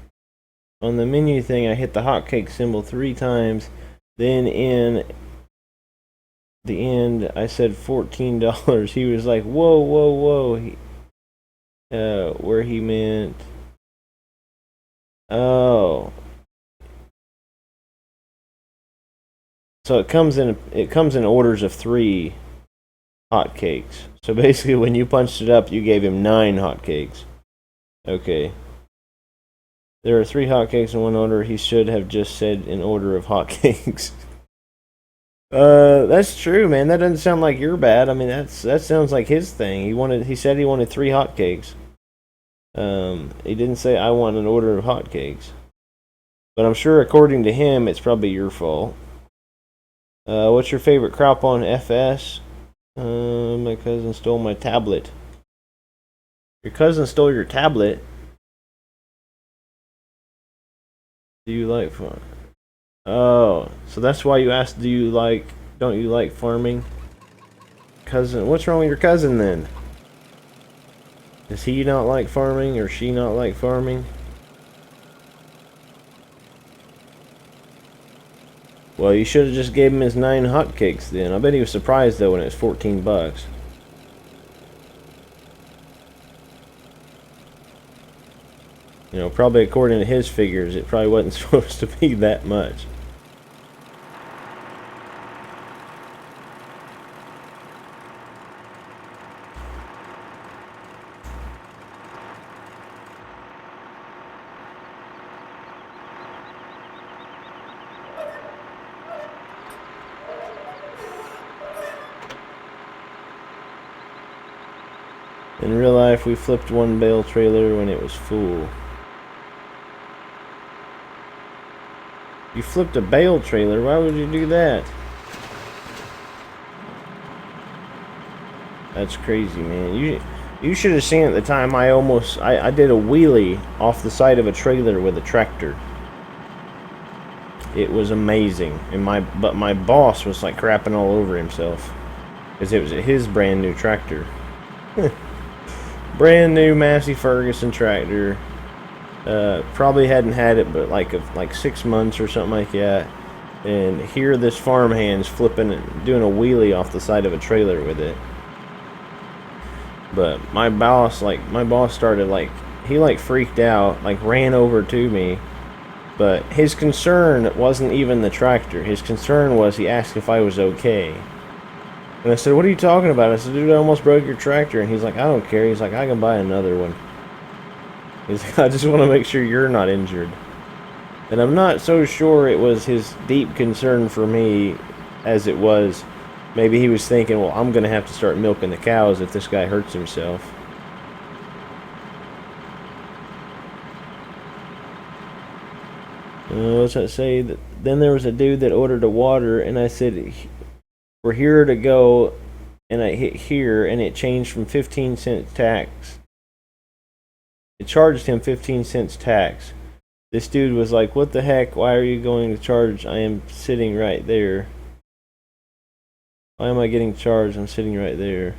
[SPEAKER 1] On the menu thing, I hit the hotcake symbol 3 times. Then in the end, I said $14. He was like, "Whoa, whoa, whoa!" Where he meant, oh, so it comes in orders of 3 hotcakes. So basically, when you punched it up, you gave him 9 hotcakes. Okay. There are 3 hotcakes in one order. He should have just said in order of hotcakes. That's true, man. That doesn't sound like you're bad. I mean, that sounds like his thing. He said he wanted 3 hotcakes. He didn't say I want an order of hotcakes. But I'm sure according to him, it's probably your fault. What's your favorite crop on FS? My cousin stole my tablet. Your cousin stole your tablet? Do you like farming? Oh, so that's why you asked, don't you like farming? Cousin, what's wrong with your cousin then? Does he not like farming, or she not like farming? Well, you should have just gave him his 9 hotcakes then. I bet he was surprised though when it was 14 bucks. You know, probably according to his figures, it probably wasn't supposed to be that much. In real life, we flipped one bale trailer when it was full. You flipped a bale trailer? Why would you do that? That's crazy, man. You should have seen at the time I did a wheelie off the side of a trailer with a tractor. It was amazing. But my boss was like crapping all over himself. Because it was his brand new tractor. Brand new Massey Ferguson tractor. Probably hadn't had it but like 6 months or something like that. And here this farmhand's flipping it, doing a wheelie off the side of a trailer with it. But my boss started he freaked out, ran over to me. But his concern wasn't even the tractor. His concern was he asked if I was okay. And I said, "What are you talking about?" I said, "Dude, I almost broke your tractor." And he's like, "I don't care." He's like, "I can buy another one." He's like, "I just want to make sure you're not injured." And I'm not so sure it was his deep concern for me as it was, maybe he was thinking, well, I'm going to have to start milking the cows if this guy hurts himself. What's that say? Then there was a dude that ordered a water, and I said, "We're here to go," and I hit here, and it changed from 15-cent tax. It charged him 15 cents tax. This dude was like, "What the heck? Why are you going to charge? I am sitting right there." Why am I getting charged? I'm sitting right there.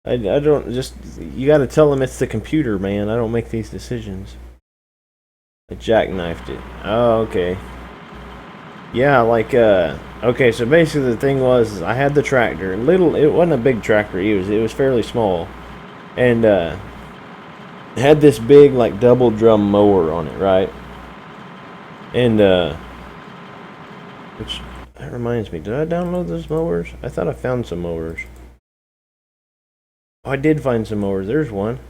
[SPEAKER 1] I don't just... You gotta tell them it's the computer, man. I don't make these decisions. I jackknifed it. Oh, okay. Yeah, like, okay, so basically the thing was, I had the tractor. It wasn't a big tractor. It was fairly small. And, it had this big, like, double drum mower on it, right? And, which, that reminds me, did I download those mowers? I thought I found some mowers. Oh, I did find some mowers. There's one.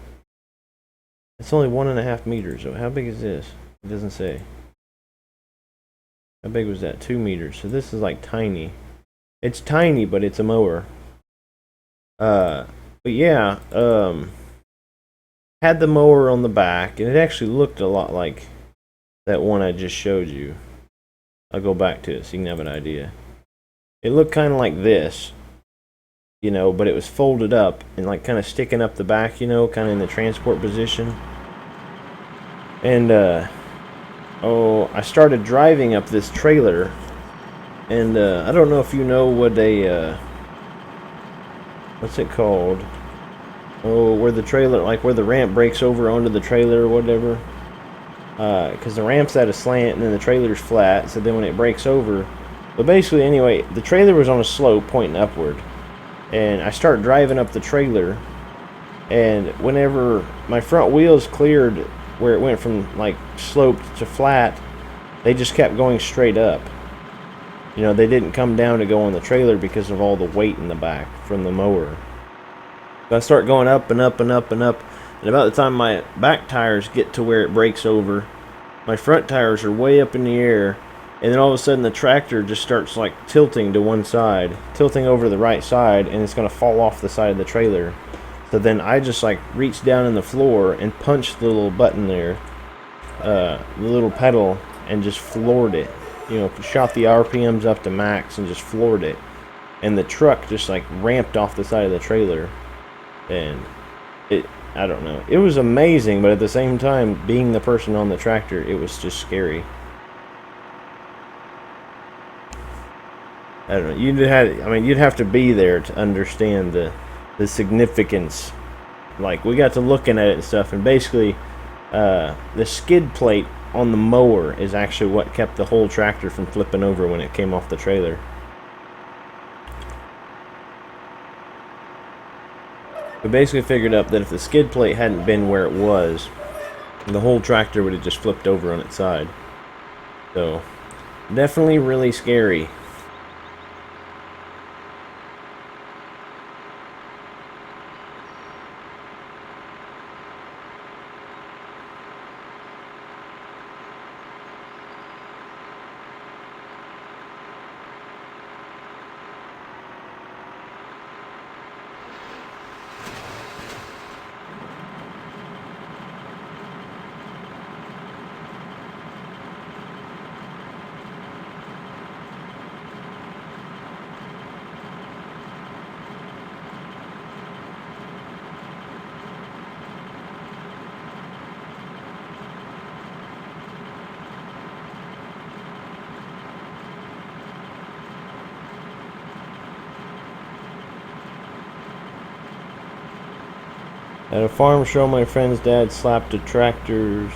[SPEAKER 1] It's only 1.5 meters. So how big is this? It doesn't say. How big was that? 2 meters. So this is like tiny. It's tiny, but it's a mower. But yeah, had the mower on the back, and it actually looked a lot like that one I just showed you. I'll go back to it so you can have an idea. It looked kind of like this, you know, but it was folded up and like kind of sticking up the back, you know, kind of in the transport position. And oh, I started driving up this trailer, and I don't know if you know what a what's it called? Oh, where the trailer, like where the ramp breaks over onto the trailer or whatever. Because the ramp's at a slant and then the trailer's flat, so then when it breaks over... But basically, anyway, the trailer was on a slope pointing upward. And I start driving up the trailer, and whenever my front wheels cleared where it went from, like, sloped to flat, they just kept going straight up. You know, they didn't come down to go on the trailer because of all the weight in the back from the mower. So I start going up and up and up and up. And about the time my back tires get to where it breaks over, my front tires are way up in the air, and then all of a sudden the tractor just starts like tilting to one side, tilting over the right side, and it's going to fall off the side of the trailer. So then I just like reached down in the floor and punched the little button there, the little pedal, and just floored it. You know, shot the RPMs up to max and just floored it. And the truck just like ramped off the side of the trailer. And I don't know. It was amazing, but at the same time, being the person on the tractor, it was just scary. I don't know. You'd have to be there to understand the significance. Like, we got to looking at it and stuff, and basically, the skid plate on the mower is actually what kept the whole tractor from flipping over when it came off the trailer. We basically figured out that if the skid plate hadn't been where it was, the whole tractor would have just flipped over on its side. So, definitely really scary. At a farm show, my friend's dad slapped a tractor's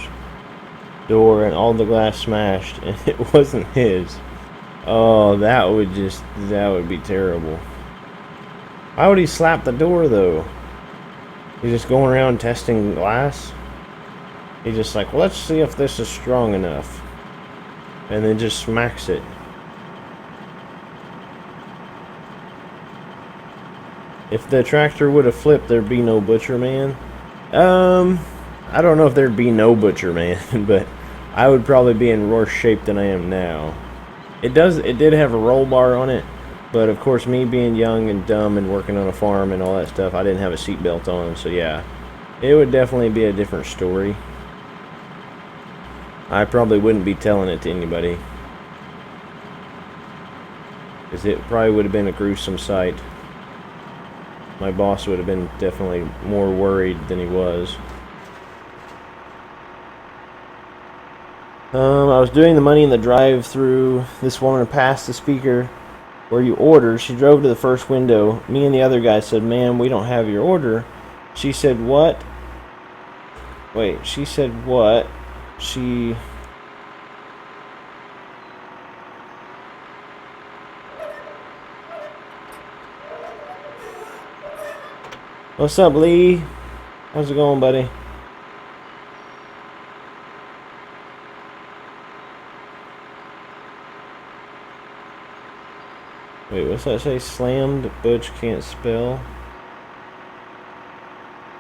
[SPEAKER 1] door and all the glass smashed, and it wasn't his. Oh, that would be terrible. Why would he slap the door, though? He's just going around testing glass? He's just like, well, let's see if this is strong enough. And then just smacks it. If the tractor would have flipped, there'd be no Butcher Man. I don't know if there'd be no Butcher Man, but I would probably be in worse shape than I am now. It did have a roll bar on it, but of course, me being young and dumb and working on a farm and all that stuff, I didn't have a seatbelt on, so yeah. It would definitely be a different story. I probably wouldn't be telling it to anybody, because it probably would have been a gruesome sight. My boss would have been definitely more worried than he was. I was doing the money in the drive-through. This woman passed the speaker, where you ordered. She drove to the first window. Me and the other guy said, ma'am, we don't have your order. She said, what? Wait, she said what? She... What's up, Lee? How's it going, buddy? Wait, what's that say? Slammed, Butch can't spell.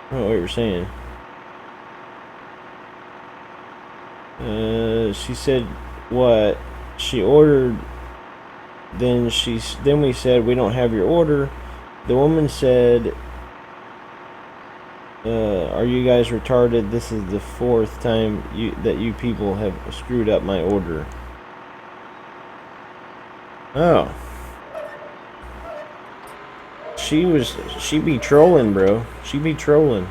[SPEAKER 1] I don't know what you're saying. She said what? She ordered. Then we said we don't have your order. The woman said, "Are you guys retarded? This is the fourth time that you people have screwed up my order." Oh. She be trolling, bro. She be trolling.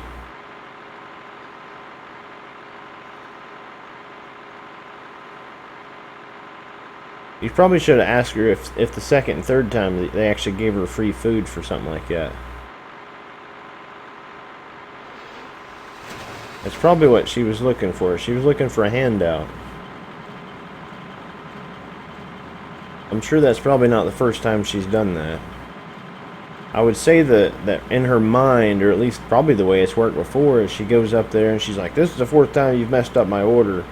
[SPEAKER 1] You probably should have asked her if the second and third time they actually gave her free food for something like that. That's probably what she was looking for. She was looking for a handout. I'm sure that's probably not the first time she's done that. I would say that in her mind, or at least probably the way it's worked before, is she goes up there and she's like, this is the fourth time you've messed up my order.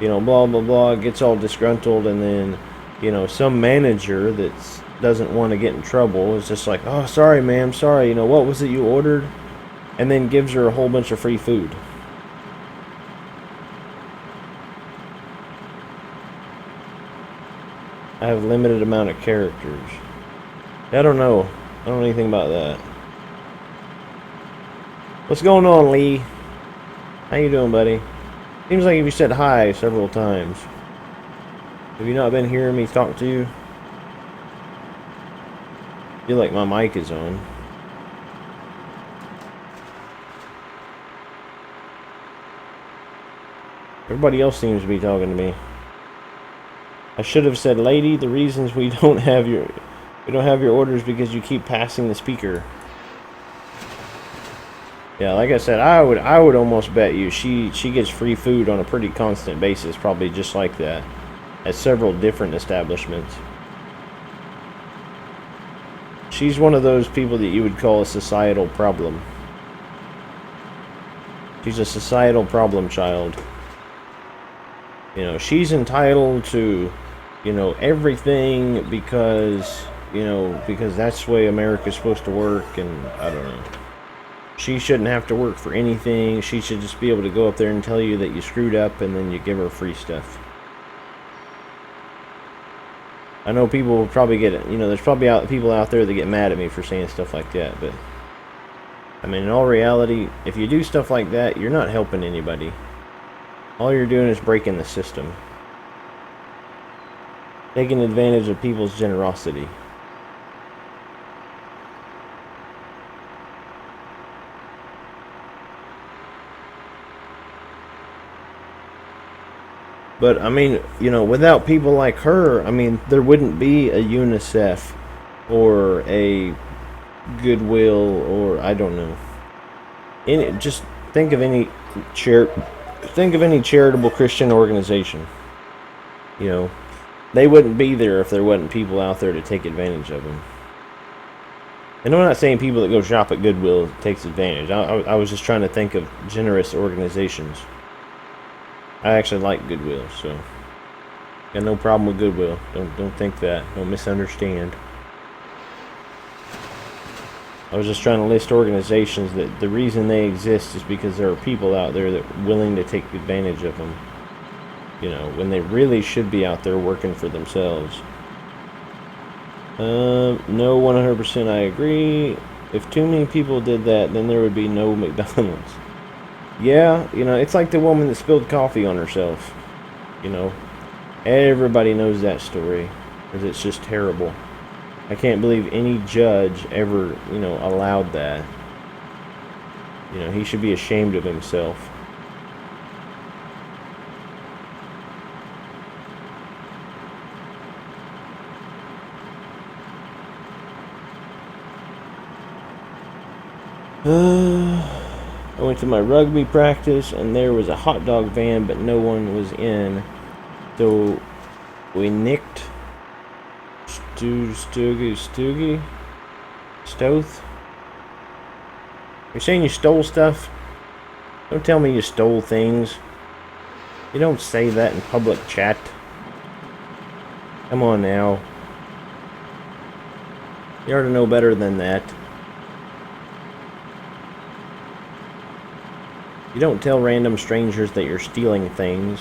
[SPEAKER 1] You know, blah, blah, blah, gets all disgruntled, and then, you know, some manager that doesn't want to get in trouble is just like, oh, sorry, ma'am, sorry, you know, what was it you ordered? And then gives her a whole bunch of free food. I have a limited amount of characters. I don't know. I don't know anything about that. What's going on, Lee? How you doing, buddy? Seems like you said hi several times. Have you not been hearing me talk to you? I feel like my mic is on. Everybody else seems to be talking to me. I should have said, lady, the reasons we don't have your orders because you keep passing the speaker. Yeah, like I said, I would almost bet you she gets free food on a pretty constant basis, probably just like that, at several different establishments. She's one of those people that you would call a societal problem. She's a societal problem child. You know, she's entitled to, you know, everything because, you know, because that's the way America's supposed to work, and I don't know. She shouldn't have to work for anything. She should just be able to go up there and tell you that you screwed up, and then you give her free stuff. I know people will probably get it. You know, there's probably people out there that get mad at me for saying stuff like that, but I mean, in all reality, if you do stuff like that, you're not helping anybody. All you're doing is breaking the system. Taking advantage of people's generosity. But, I mean, you know, without people like her, I mean, there wouldn't be a UNICEF or a Goodwill or, I don't know. Just think of any charitable Christian organization. You know, they wouldn't be there if there wasn't people out there to take advantage of them. And I'm not saying people that go shop at Goodwill takes advantage. I was just trying to think of generous organizations. I actually like Goodwill, so got no problem with Goodwill. Don't think that. Don't misunderstand. I was just trying to list organizations that the reason they exist is because there are people out there that are willing to take advantage of them. You know, when they really should be out there working for themselves. No, 100% I agree. If too many people did that, then there would be no McDonald's. Yeah, you know, it's like the woman that spilled coffee on herself. You know, everybody knows that story, because it's just terrible. I can't believe any judge ever, you know, allowed that. You know, he should be ashamed of himself. I went to my rugby practice and there was a hot dog van, but no one was in. So we nicked Stoth. You're saying you stole stuff? Don't tell me you stole things. You don't say that in public chat. Come on now. You ought to know better than that. You don't tell random strangers that you're stealing things.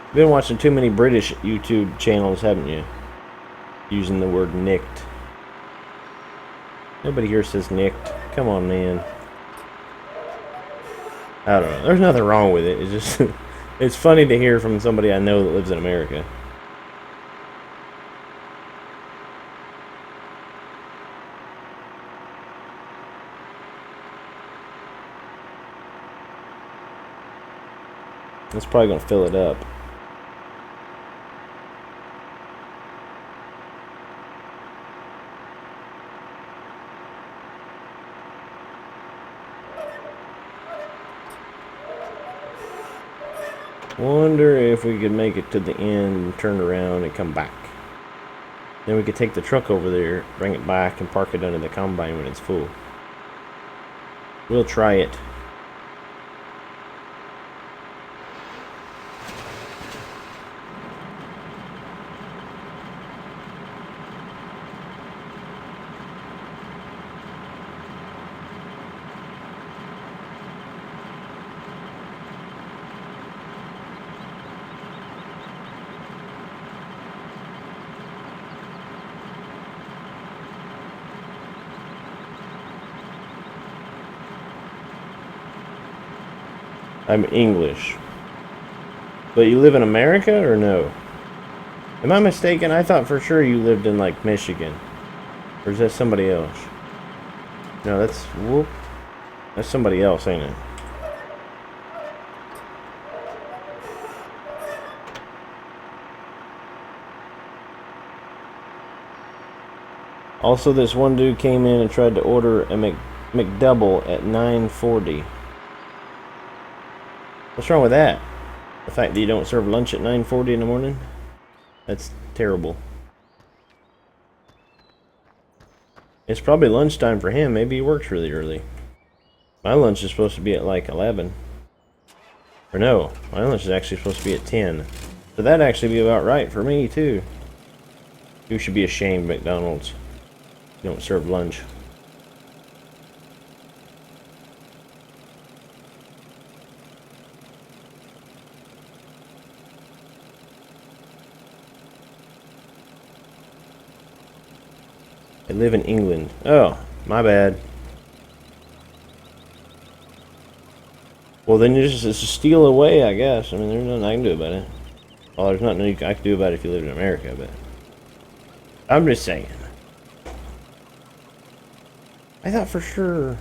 [SPEAKER 1] You've been watching too many British YouTube channels, haven't you? Using the word nicked. Nobody here says nicked. Come on, man. I don't know. There's nothing wrong with it. It's just... it's funny to hear from somebody I know that lives in America. It's probably going to fill it up. Wonder if we could make it to the end and turn around and come back. Then we could take the truck over there, bring it back, and park it under the combine when it's full. We'll try it. I'm English. But you live in America or no? Am I mistaken? I thought for sure you lived in like Michigan. Or is that somebody else? No, that's whoop. That's somebody else, ain't it? Also, this one dude came in and tried to order a McDouble at 9:40. What's wrong with that? The fact that you don't serve lunch at 9:40 in the morning? That's terrible. It's probably lunchtime for him. Maybe he works really early. My lunch is supposed to be at like 11. Or no, my lunch is actually supposed to be at 10. So that'd actually be about right for me too. You should be ashamed, McDonald's. You don't serve lunch. I live in England. Oh, my bad. Well, then you just steal away, I guess. I mean, there's nothing I can do about it. Well, there's nothing I can do about it if you live in America, but... I'm just saying. I thought for sure...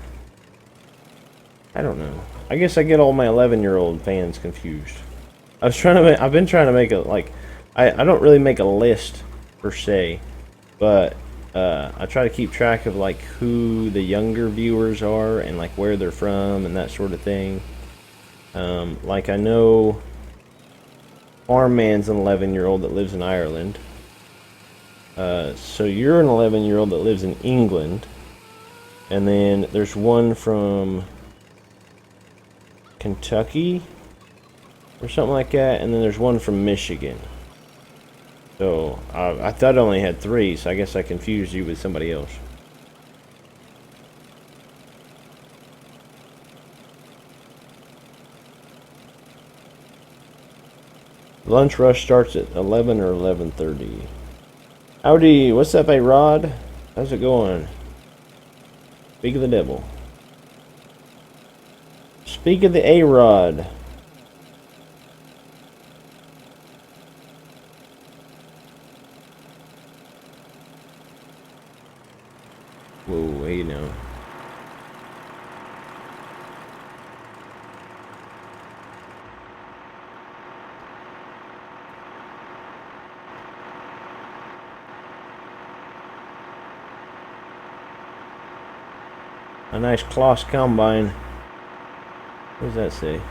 [SPEAKER 1] I don't know. I guess I get all my 11-year-old fans confused. I've been trying to make a, like... I don't really make a list, per se. But... I try to keep track of like who the younger viewers are and like where they're from and that sort of thing. Like I know Farm Man's an 11-year-old that lives in Ireland. So you're an 11-year-old that lives in England. And then there's one from Kentucky or something like that. And then there's one from Michigan. So, I thought I only had 3, so I guess I confused you with somebody else. Lunch rush starts at 11 or 11:30. Howdy, what's up, A-Rod? How's it going? Speak of the devil. Speak of the A-Rod. Whoa, hey now. A nice Kloss combine. What does that say?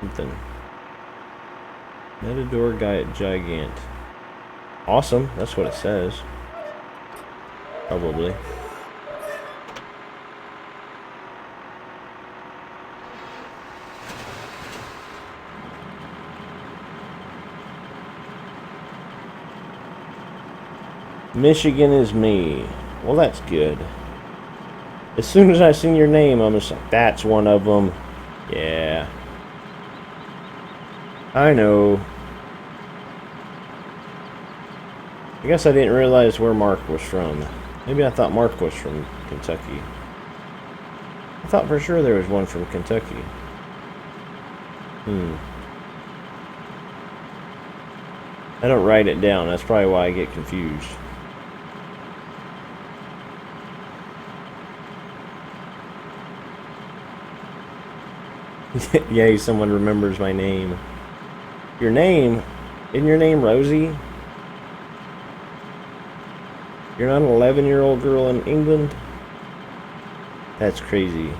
[SPEAKER 1] Something. Matador Gigant. Awesome, that's what it says. Probably. Michigan is me. Well, that's good. As soon as I seen your name, I'm just like, that's one of them. Yeah. I know. I guess I didn't realize where Mark was from. Maybe I thought Mark was from Kentucky. I thought for sure there was one from Kentucky. I don't write it down. That's probably why I get confused. Yay, someone remembers my name. Your name? Isn't your name Rosie? You're not an 11-year-old girl in England? That's crazy.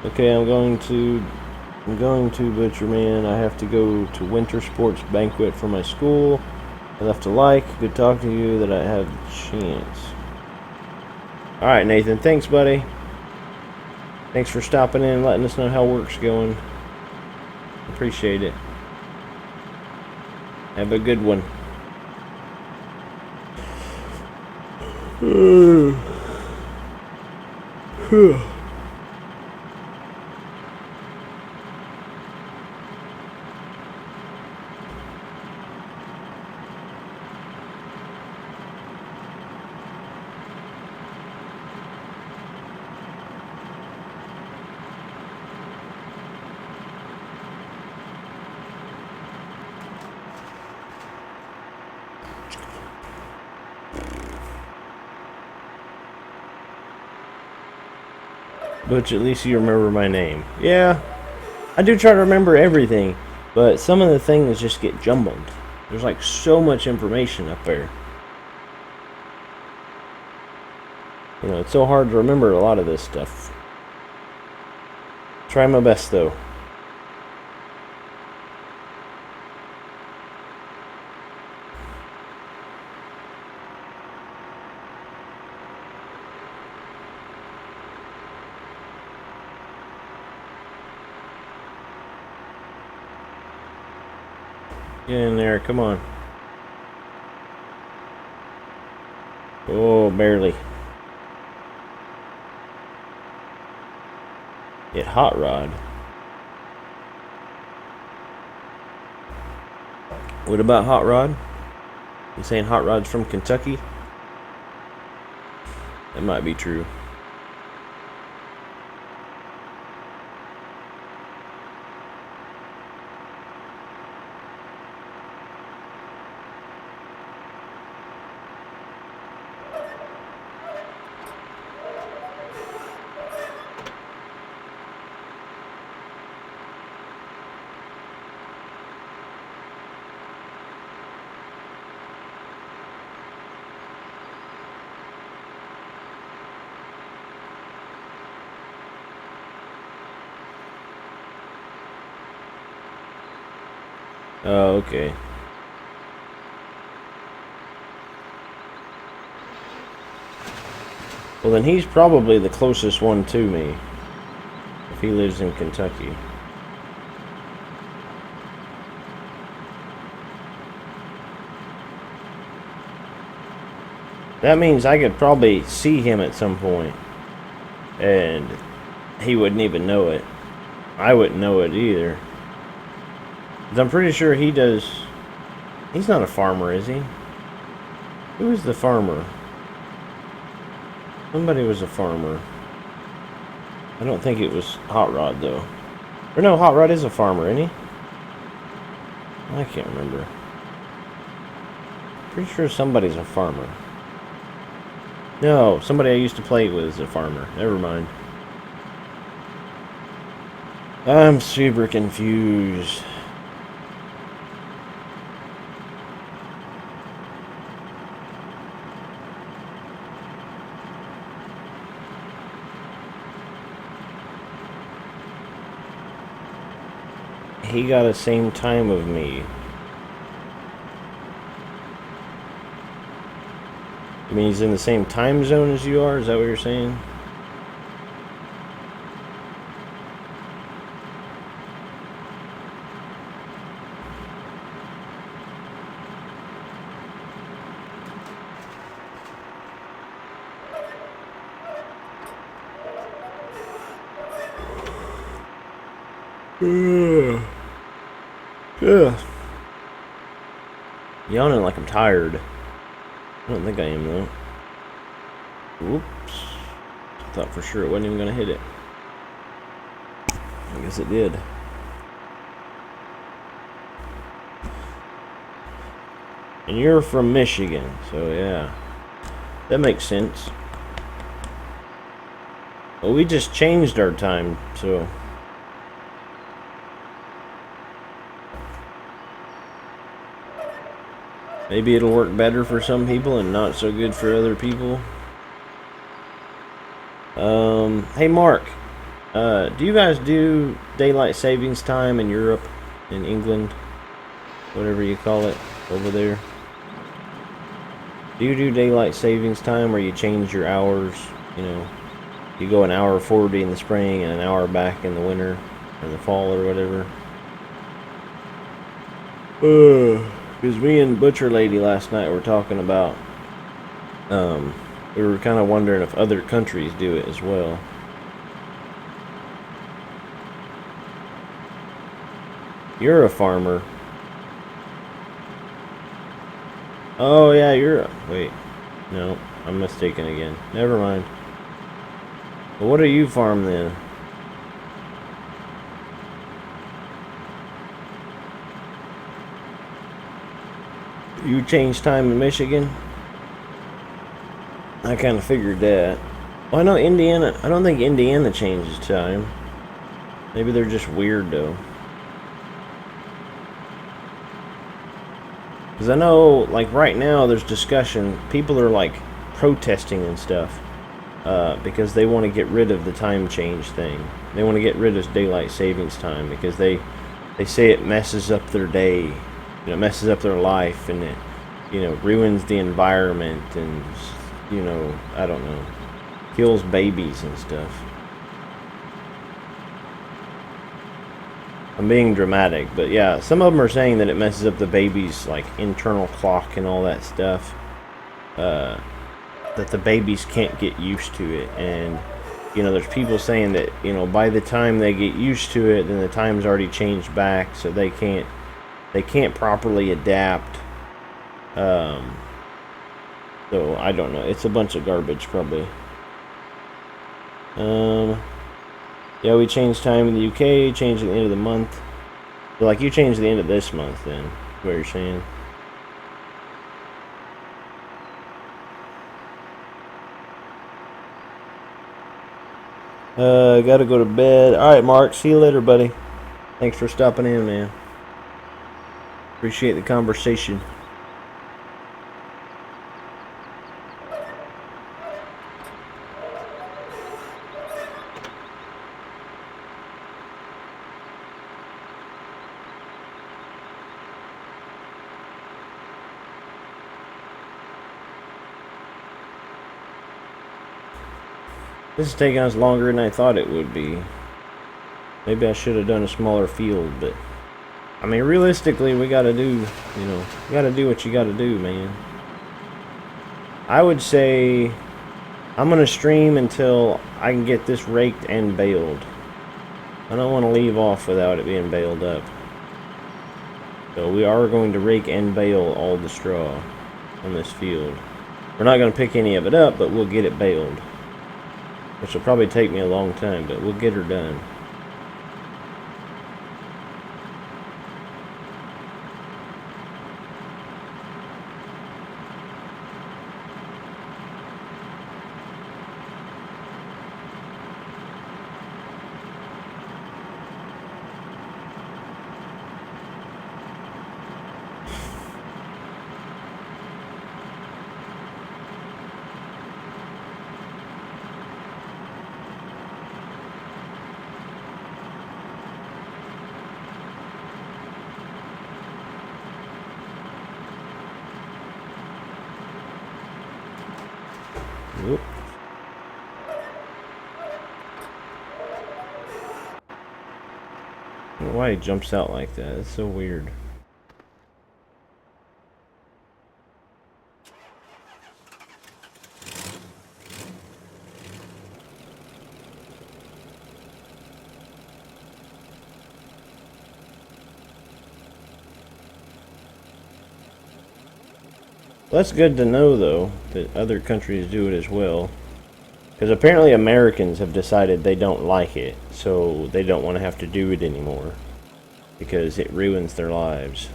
[SPEAKER 1] Okay, I'm going to Butcher Man. I have to go to Winter Sports Banquet for my school. I left a like. Good talking to you that I have the chance. Alright, Nathan. Thanks, buddy. Thanks for stopping in and letting us know how work's going. Appreciate it. Have a good one. But at least you remember my name. Yeah, I do try to remember everything, but some of the things just get jumbled. There's like so much information up there. You know, it's so hard to remember a lot of this stuff. Try my best, though. Get in there, come on. Oh, barely. Get Hot Rod. What about Hot Rod? You saying Hot Rod's from Kentucky? That might be true. Oh, okay. Well, then he's probably the closest one to me, if he lives in Kentucky. That means I could probably see him at some point, and he wouldn't even know it. I wouldn't know it either. I'm pretty sure he does. He's not a farmer, is he? Who is the farmer? Somebody was a farmer. I don't think it was Hot Rod, though. Or no, Hot Rod is a farmer, isn't he? I can't remember. Pretty sure somebody's a farmer. No, somebody I used to play with is a farmer. Never mind. I'm super confused. He got the same time of me. I mean, he's in the same time zone as you are? Is that what you're saying? Ugh. Yawning like I'm tired. I don't think I am, though. Whoops. Thought for sure it wasn't even going to hit it. I guess it did. And you're from Michigan, so yeah. That makes sense. Well, we just changed our time, so... maybe it'll work better for some people and not so good for other people. Hey Mark, do you guys do daylight savings time in Europe, in England, whatever you call it over there? Do you do daylight savings time where you change your hours? You know, you go an hour 40 in the spring and an hour back in the winter or the fall or whatever. Because me and Butcher Lady last night were talking about, we were kind of wondering if other countries do it as well. You're a farmer. Oh yeah, wait. No, I'm mistaken again. Never mind. Well, what do you farm then? You change time in Michigan? I kind of figured that. Well, I know Indiana. I don't think Indiana changes time. Maybe they're just weird, though. Because I know, like, right now there's discussion. People are, like, protesting and stuff. Because they want to get rid of the time change thing. They want to get rid of daylight savings time. Because they say it messes up their day. You know, messes up their life. And it, you know, ruins the environment. And, you know, I don't know. Kills babies and stuff. I'm being dramatic, but yeah, some of them are saying that it messes up the baby's, like, internal clock and all that stuff. That the babies can't get used to it, and, you know, there's people saying that, you know, by the time they get used to it, then the time's already changed back, so they can't properly adapt. So, I don't know. It's a bunch of garbage, probably. Yeah, we changed time in the UK, changed at the end of the month. So, like, you changed the end of this month, then, is what you're saying. Gotta go to bed. Alright, Mark, see you later, buddy. Thanks for stopping in, man. Appreciate the conversation. This is taking us longer than I thought it would be. Maybe I should have done a smaller field, but... I mean, realistically, we gotta do, you know, you gotta do what you gotta do, man. I would say... I'm gonna stream until I can get this raked and baled. I don't want to leave off without it being baled up. So we are going to rake and bale all the straw on this field. We're not going to pick any of it up, but we'll get it baled. Which will probably take me a long time, but we'll get her done. Whoop. I don't know why he jumps out like that. It's so weird. That's good to know, though, that other countries do it as well. Because apparently Americans have decided they don't like it, so they don't want to have to do it anymore. Because it ruins their lives.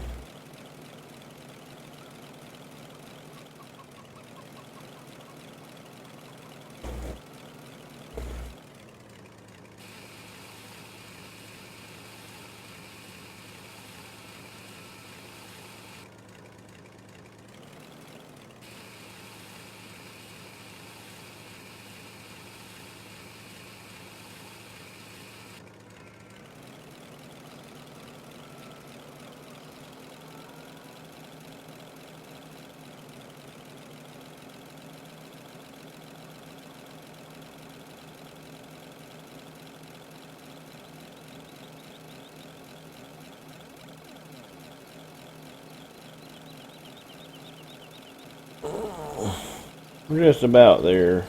[SPEAKER 1] We're just about there.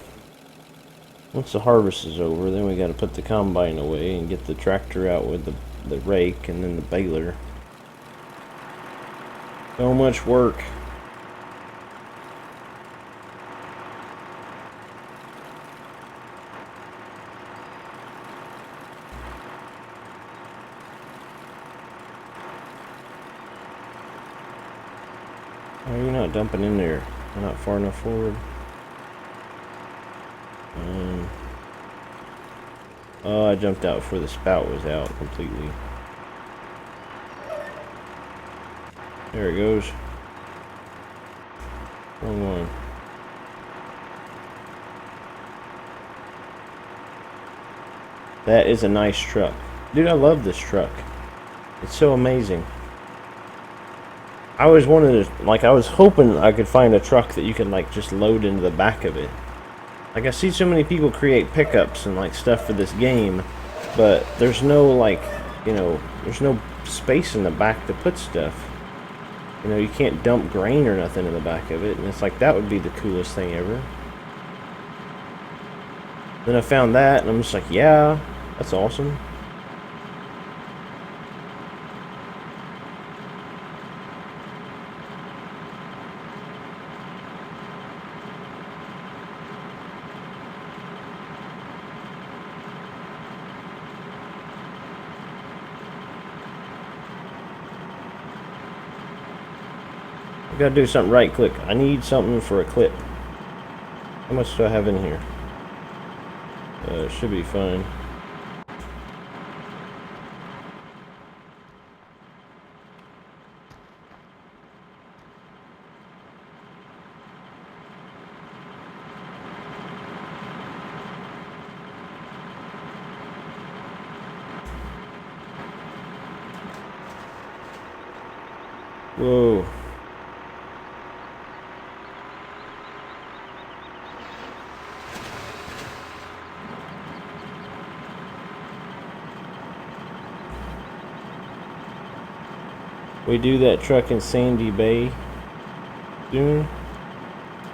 [SPEAKER 1] Once the harvest is over, then we got to put the combine away and get the tractor out with the rake and then the baler. So much work. Why are you not dumping in there? You're not far enough forward. Oh, I jumped out before the spout was out completely. There it goes. Wrong one. That is a nice truck. Dude, I love this truck. It's so amazing. I always wanted to, like, I was hoping I could find a truck that you could, like, just load into the back of it. Like, I see so many people create pickups and, like, stuff for this game, but there's no, like, you know, there's no space in the back to put stuff. You know, you can't dump grain or nothing in the back of it, and it's like, that would be the coolest thing ever. Then I found that, and I'm just like, yeah, that's awesome. Gotta do something right click. I need something for a clip. How much do I have in here? It should be fine. Whoa. We do that truck in Sandy Bay soon.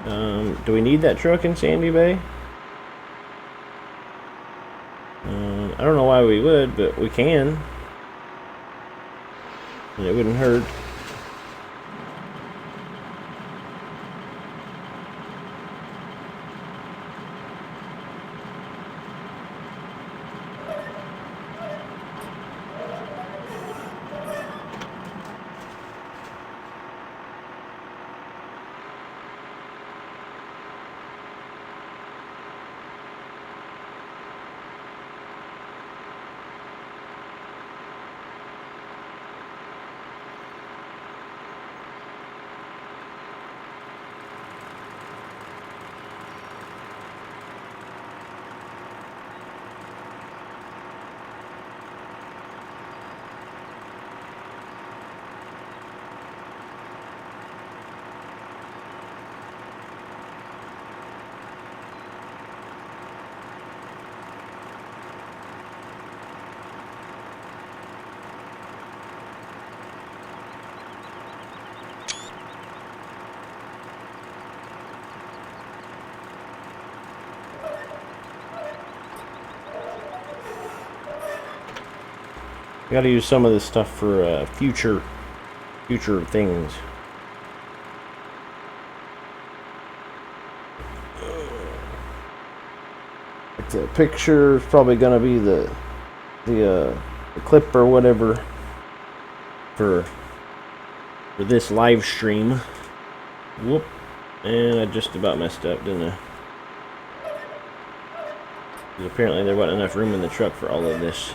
[SPEAKER 1] Do we need that truck in Sandy Bay? I don't know why we would, but we can. And it wouldn't hurt. We gotta use some of this stuff for future things. Like the picture is probably gonna be the clip or whatever for this live stream. Whoop. And I just about messed up, didn't I? Because apparently there wasn't enough room in the truck for all of this.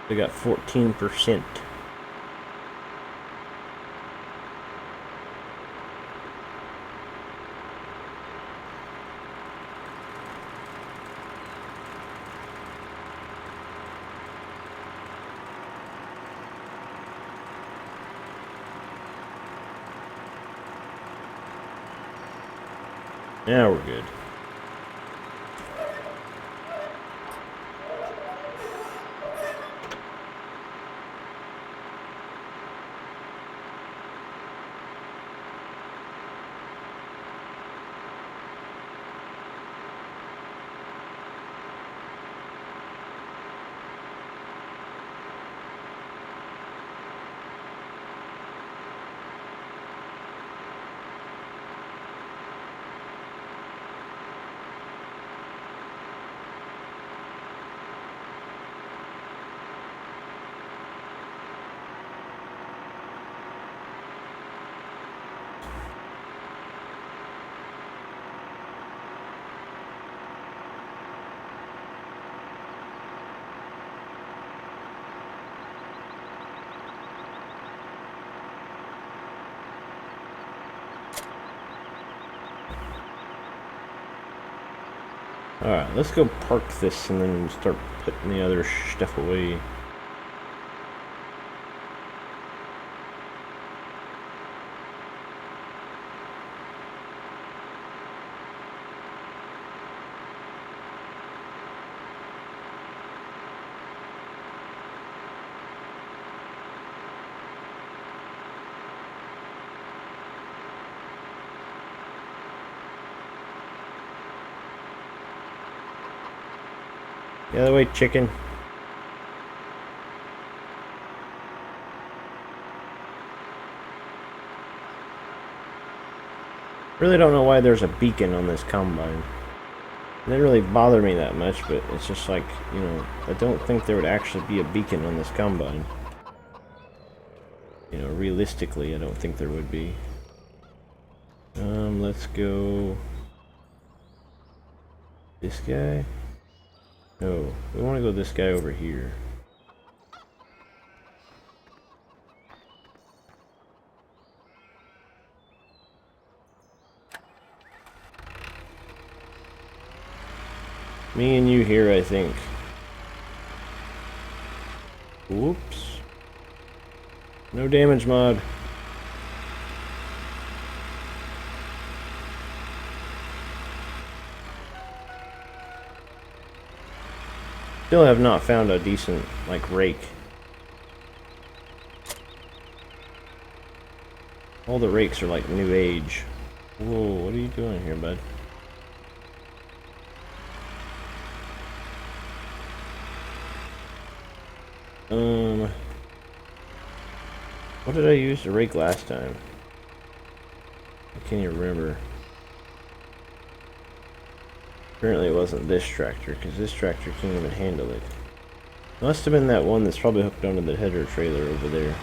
[SPEAKER 1] We got 14%. Now we're good. Alright, let's go park this and then start putting the other stuff away. The other way, chicken. Really don't know why there's a beacon on this combine. It didn't really bother me that much, but it's just like, you know, I don't think there would actually be a beacon on this combine. You know, realistically, I don't think there would be. Let's go... this guy? No, we want to go this guy over here. Me and you here, I think. Whoops. No damage mod. Still have not found a decent, like, rake. All the rakes are like new age. Whoa, what are you doing here, bud? What did I use to rake last time? I can't even remember. Apparently it wasn't this tractor, because this tractor can't even handle it. Must have been that one that's probably hooked onto the header trailer over there.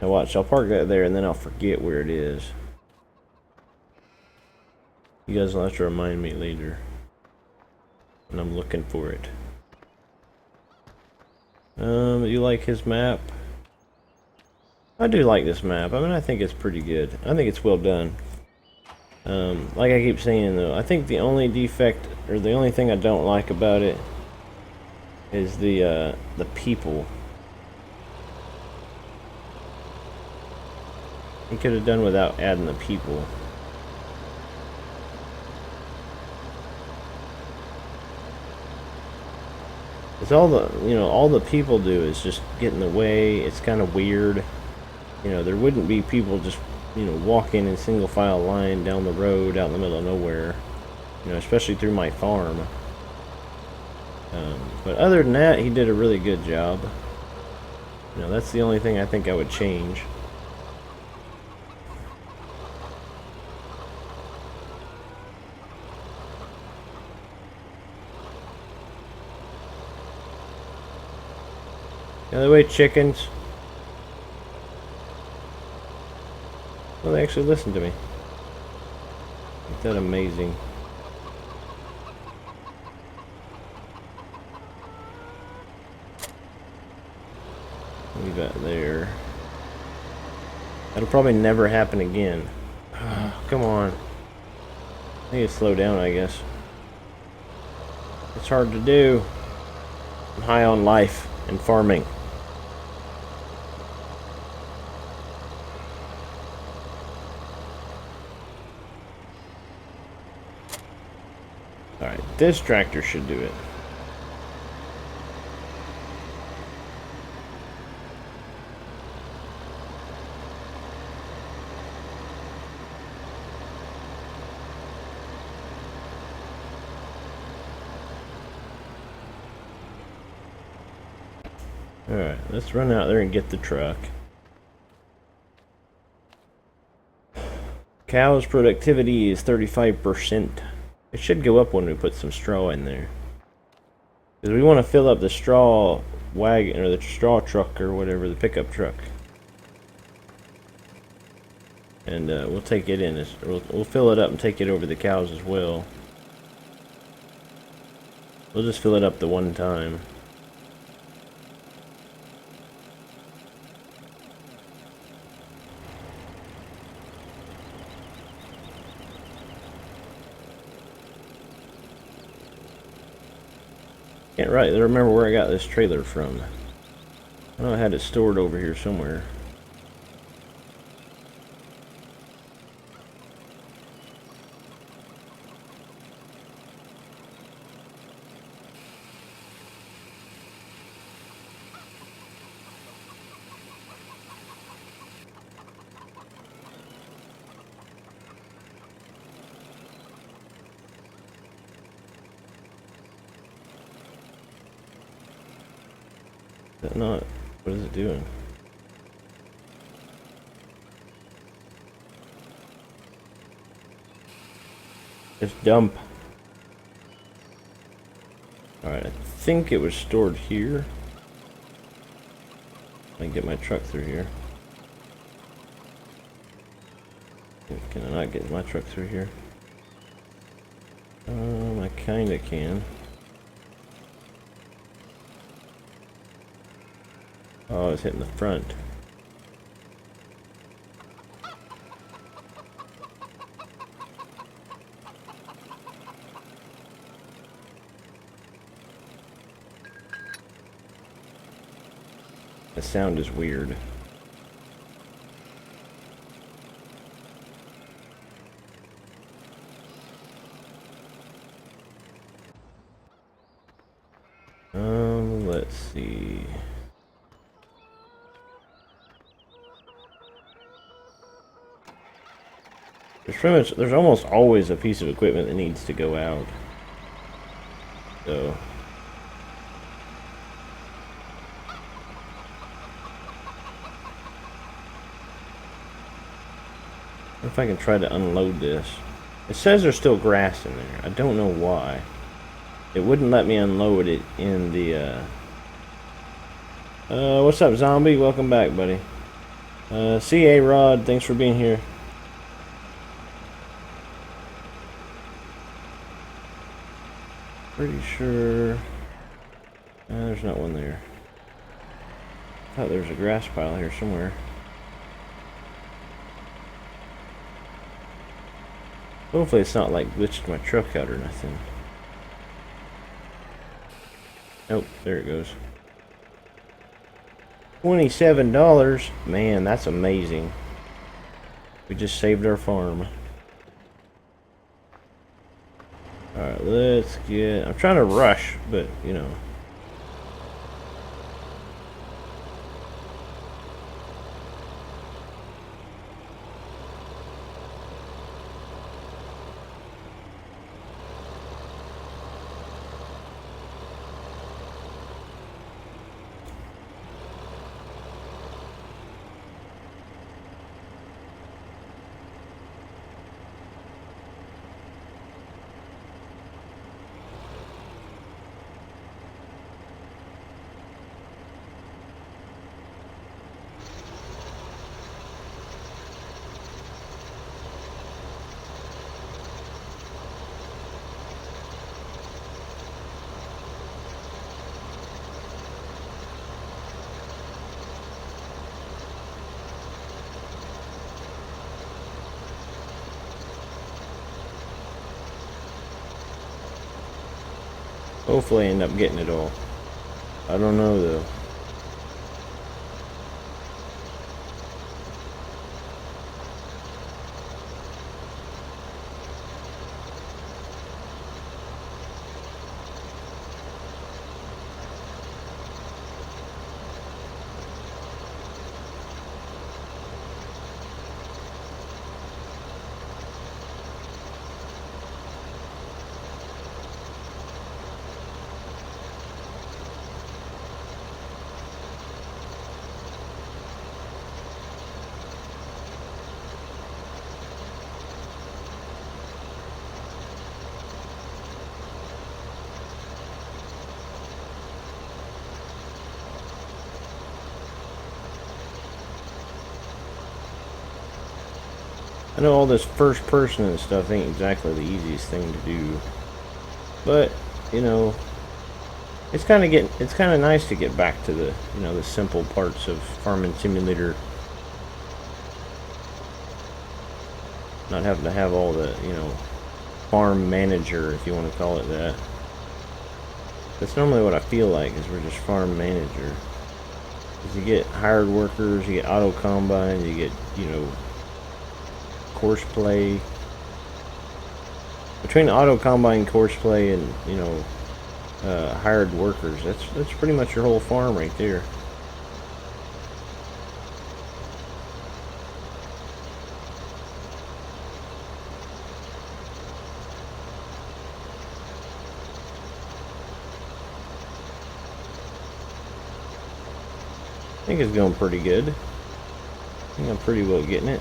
[SPEAKER 1] Now watch, I'll park that there and then I'll forget where it is. You guys will have to remind me later when I'm looking for it. You like his map? I do like this map. I mean, I think it's pretty good. I think it's well done. Like I keep saying though, I think the only defect, or the only thing I don't like about it is the people. He could have done without adding the people. It's all the people do is just get in the way. It's kind of weird. You know, there wouldn't be people just, you know, walking in single file line down the road out in the middle of nowhere. You know, especially through my farm. But other than that, he did a really good job. You know, that's the only thing I think I would change. By the way, chickens. Well, they actually listen to me. Isn't that amazing? Leave that there. That'll probably never happen again. Come on. I need to slow down, I guess. It's hard to do. I'm high on life and farming. Alright, this tractor should do it. Alright, let's run out there and get the truck. Cow's productivity is 35%. It should go up when we put some straw in there. Because we want to fill up the straw wagon, or the straw truck, or whatever, the pickup truck. And we'll take it in. We'll fill it up and take it over the cows as well. We'll just fill it up the one time. Can't remember where I got this trailer from. I know I had it stored over here somewhere. Is that not? What is it doing? Just dump. Alright, I think it was stored here. I can get my truck through here. Can I not get my truck through here? I kinda can. Oh, it's hitting the front. The sound is weird. Let's see. There's almost always a piece of equipment that needs to go out. So if I can try to unload this. It says there's still grass in there. I don't know why. It wouldn't let me unload it in the what's up, zombie? Welcome back, buddy. CA Rod, thanks for being here. Pretty sure there's not one there. I thought there was a grass pile here somewhere. Hopefully it's not like glitched my truck out or nothing. Nope, there it goes. $27. Man, that's amazing. We just saved our farm. Alright, let's get... I'm trying to rush, but, you know. Hopefully I end up getting it all. I don't know though. I know all this first person and stuff ain't exactly the easiest thing to do, but you know, it's kind of nice to get back to the the simple parts of Farming Simulator, not having to have all the farm manager, if you want to call it that. That's normally what I feel like, is we're just farm manager. Because you get hired workers, you get auto combine, you get course play. Between auto combine, course play, and hired workers, that's pretty much your whole farm right there. I think it's going pretty good. I think I'm pretty well getting it.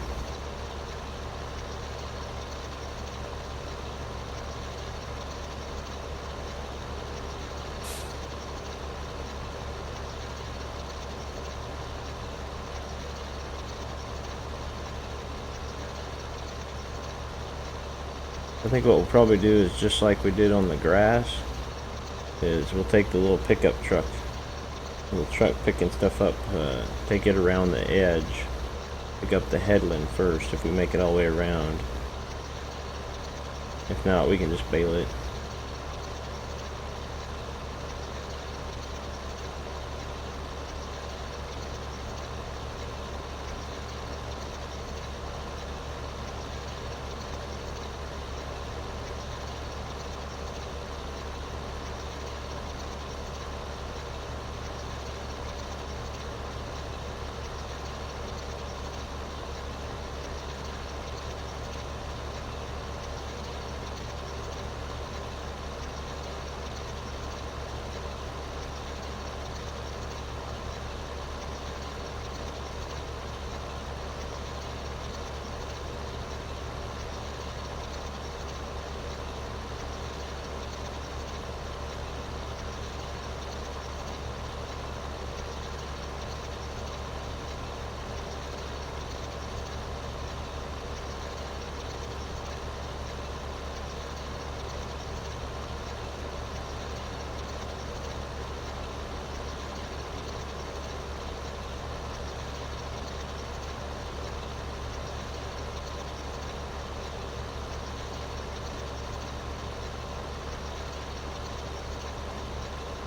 [SPEAKER 1] I think what we'll probably do is just like we did on the grass, is we'll take the little pickup truck, little truck picking stuff up, take it around the edge, pick up the headland first if we make it all the way around. If not, we can just bale it.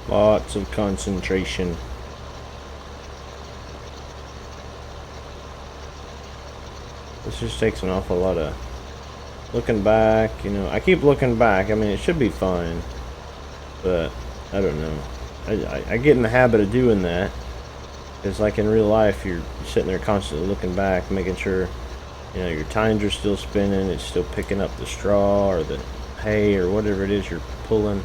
[SPEAKER 1] Lots of concentration. This just takes an awful lot of looking back, I keep looking back. I mean, it should be fine, but I don't know. I get in the habit of doing that. It's like in real life, you're sitting there constantly looking back, making sure, your tines are still spinning, it's still picking up the straw or the hay or whatever it is you're pulling.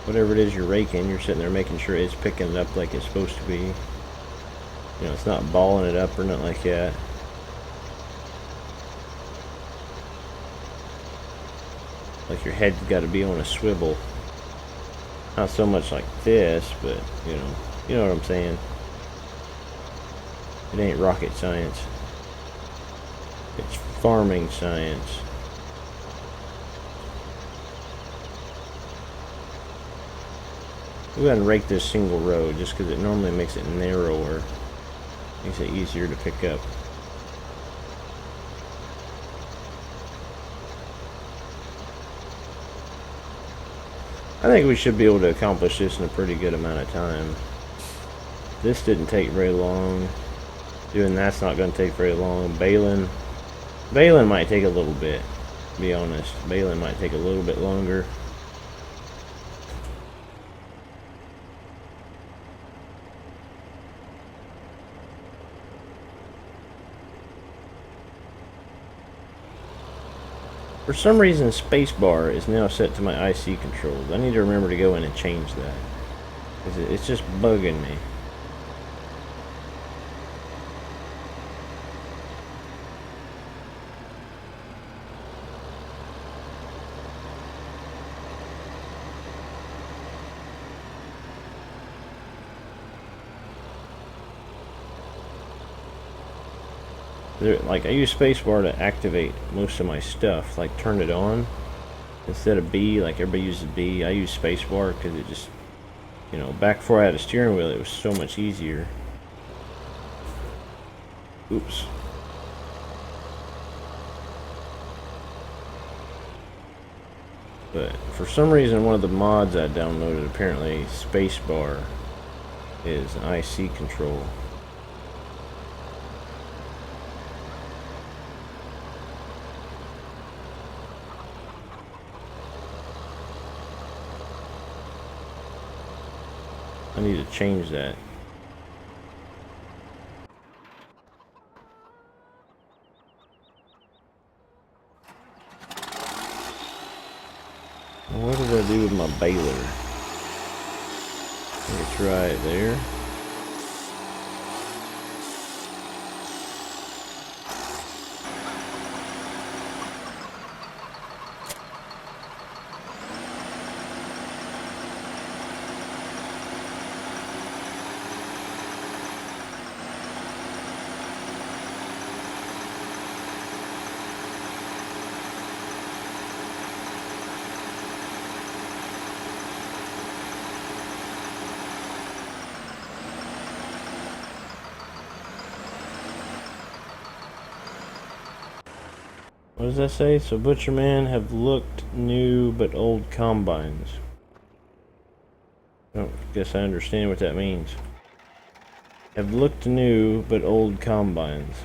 [SPEAKER 1] Whatever it is you're raking, you're sitting there making sure it's picking it up like it's supposed to be. It's not balling it up or nothing like that. Like your head's got to be on a swivel. Not so much like this, but you know what I'm saying. It ain't rocket science. It's farming science. We'll go ahead and rake this single row just because it normally makes it narrower. Makes it easier to pick up. I think we should be able to accomplish this in a pretty good amount of time. This didn't take very long. Doing that's not going to take very long. Baling might take a little bit, to be honest. Baling might take a little bit longer. For some reason, spacebar is now set to my IC controls. I need to remember to go in and change that. It's just bugging me. Like, I use spacebar to activate most of my stuff, like turn it on instead of B. Like everybody uses B, I use spacebar because it just, you know, back before I had a steering wheel, it was so much easier. Oops. But for some reason, one of the mods I downloaded, apparently spacebar is an IC control. I need to change that. What did I do with my baler? It's right there. What does that say? So Butcherman have looked new but old combines. I don't guess I understand what that means. Have looked new but old combines.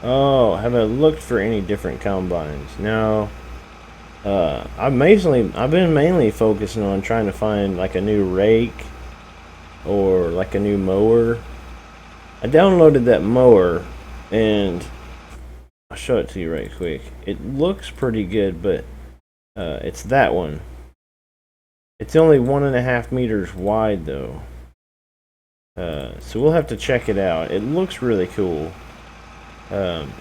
[SPEAKER 1] Oh, have I looked for any different combines? No. I've been mainly focusing on trying to find like a new rake or like a new mower. I downloaded that mower and I'll show it to you right quick. It looks pretty good, but it's that one. It's only 1.5 meters wide though. So we'll have to check it out. It looks really cool.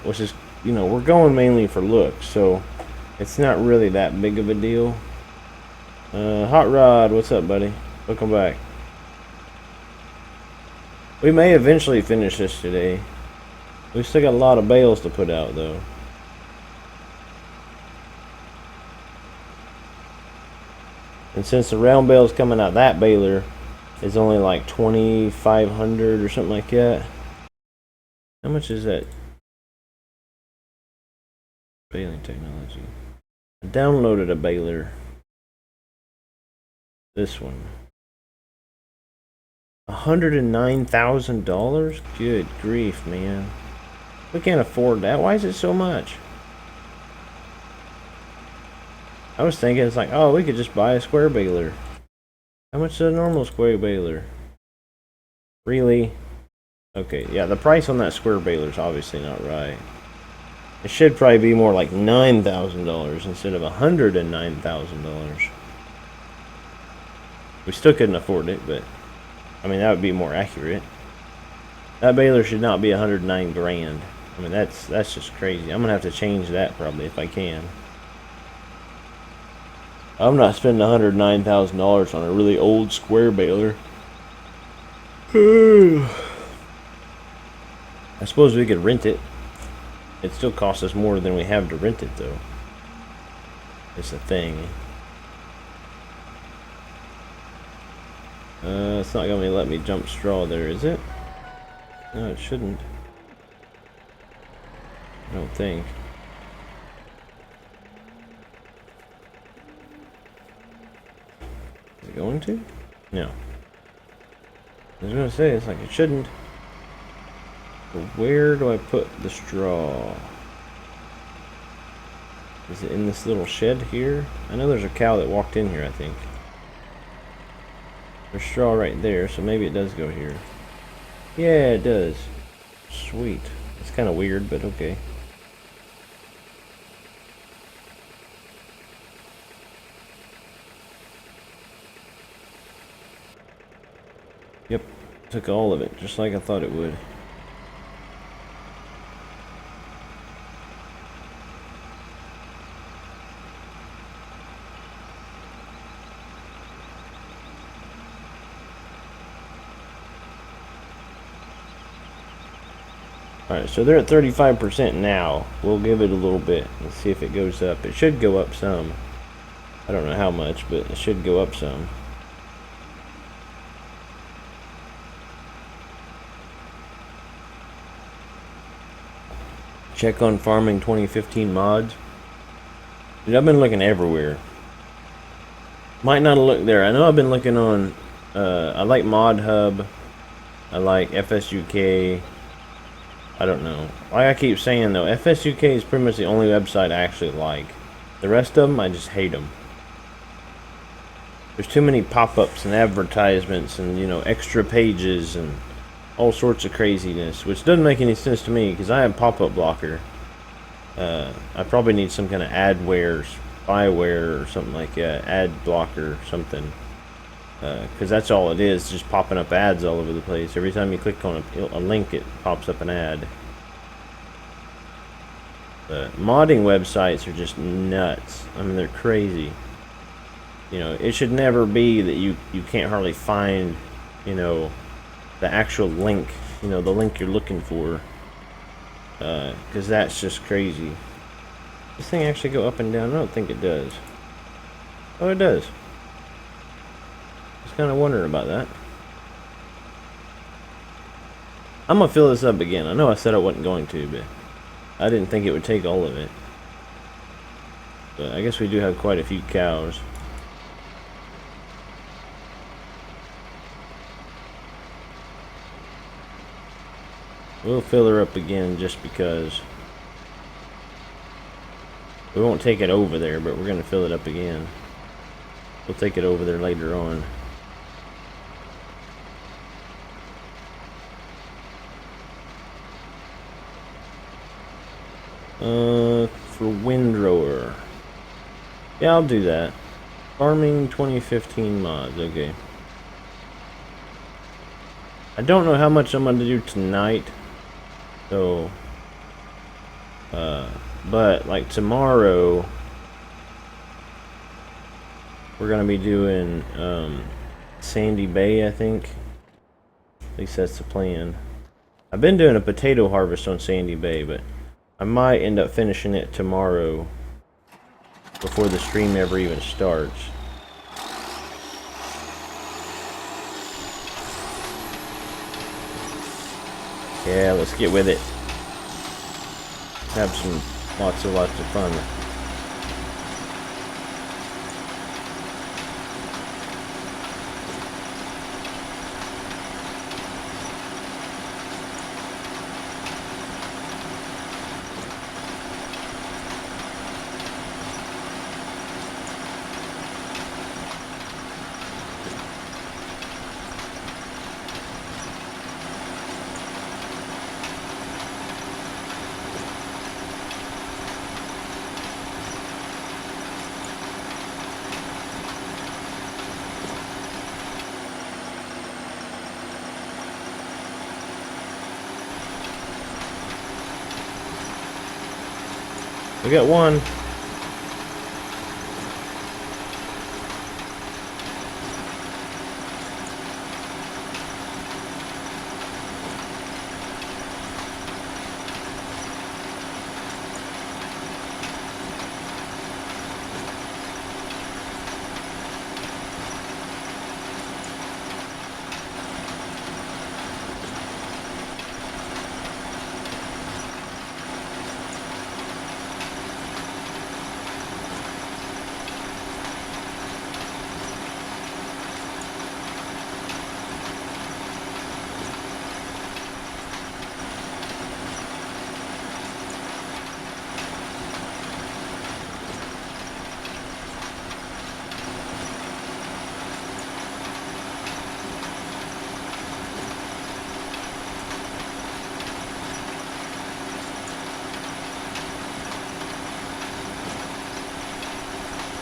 [SPEAKER 1] Which is, you know, we're going mainly for looks, so it's not really that big of a deal. Hot Rod, what's up, buddy? Welcome back. We may eventually finish this today. We've still got a lot of bales to put out, though. And since the round bales coming out that baler is only like 2,500 or something like that. How much is that? Baling technology. I downloaded a baler. This one. $109,000? Good grief, man. We can't afford that. Why is it so much? I was thinking it's like, oh, we could just buy a square baler. How much is a normal square baler? Really? Okay, yeah, the price on that square baler is obviously not right. It should probably be more like $9,000 instead of $109,000. We still couldn't afford it, but I mean that would be more accurate. That baler should not be 109 grand. I mean that's just crazy. I'm gonna have to change that probably if I can. I'm not spending $109,000 on a really old square baler. I suppose we could rent it. It still costs us more than we have to rent it, though. It's a thing. It's not going to let me jump straw there, is it? No, it shouldn't. I don't think. Is it going to? No. I was going to say, it's like it shouldn't. But where do I put the straw? Is it in this little shed here? I know there's a cow that walked in here, I think. There's straw right there, so maybe it does go here. Yeah, it does. Sweet. It's kind of weird, but okay. Yep, took all of it, just like I thought it would. Alright, so they're at 35% now. We'll give it a little bit and see if it goes up. It should go up some. I don't know how much, but it should go up some. Check on farming 2015 mods. Dude, I've been looking everywhere. Might not have looked there. I know I've been looking on, I like Mod Hub. I like FSUK. I don't know. Like I keep saying though, FSUK is pretty much the only website I actually like. The rest of them, I just hate them. There's too many pop-ups and advertisements and, you know, extra pages and all sorts of craziness, which doesn't make any sense to me because I have pop-up blocker. I probably need some kind of adware, spyware or something like that, ad blocker or something. Because that's all it is, just popping up ads all over the place. Every time you click on a link, it pops up an ad. Modding websites are just nuts. I mean, they're crazy. You know, it should never be that you can't hardly find, you know, the actual link, you know, the link you're looking for. Because that's just crazy. Does this thing actually go up and down? I don't think it does. Oh, it does. Kind of wondering about that. I'm gonna fill this up again. I know I said I wasn't going to, but I didn't think it would take all of it. But I guess we do have quite a few cows. We'll fill her up again just because. We won't take it over there, but we're gonna fill it up again. We'll take it over there later on. For windrower. Yeah, I'll do that. Farming 2015 mods, okay. I don't know how much I'm gonna do tonight. So, but like tomorrow, we're gonna be doing, Sandy Bay, I think. At least that's the plan. I've been doing a potato harvest on Sandy Bay, but I might end up finishing it tomorrow before the stream ever even starts. Yeah, let's get with it. Have some lots of fun. We got one.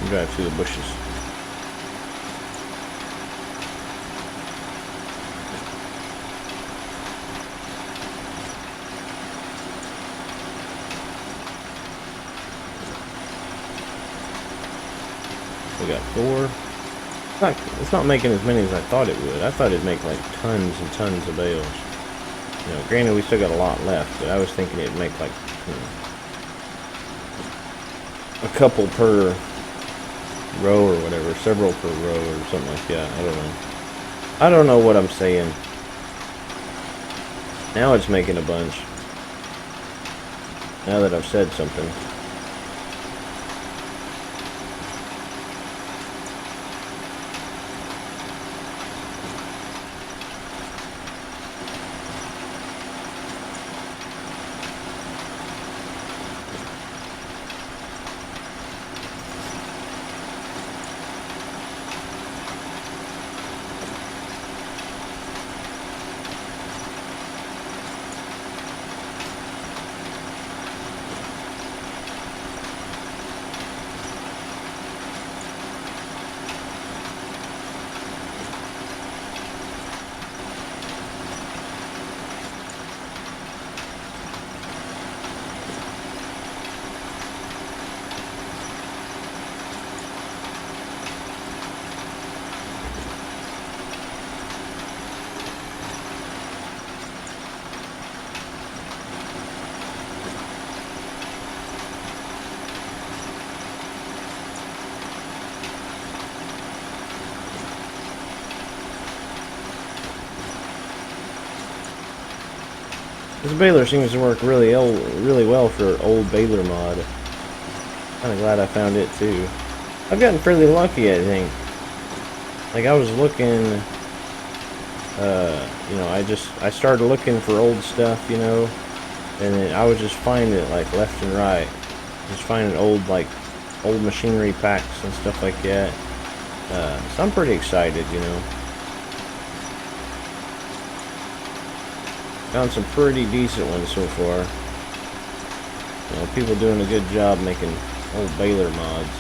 [SPEAKER 1] Drive through the bushes. We got 4. It's not making as many as I thought it would. I thought it'd make like tons and tons of bales. You know, granted we still got a lot left, but I was thinking it'd make like, you know, a couple per row or whatever, several per row or something like that. I don't know. I don't know what I'm saying. Now it's making a bunch. Now that I've said something. This baler seems to work really well for old baler mod. Kind of glad I found it too. I've gotten fairly lucky, I think. Like I was looking, you know, I started looking for old stuff, you know, and then I would just find it like left and right. Just finding old machinery packs and stuff like that. So I'm pretty excited, you know. Found some pretty decent ones so far. You know, people doing a good job making old baler mods.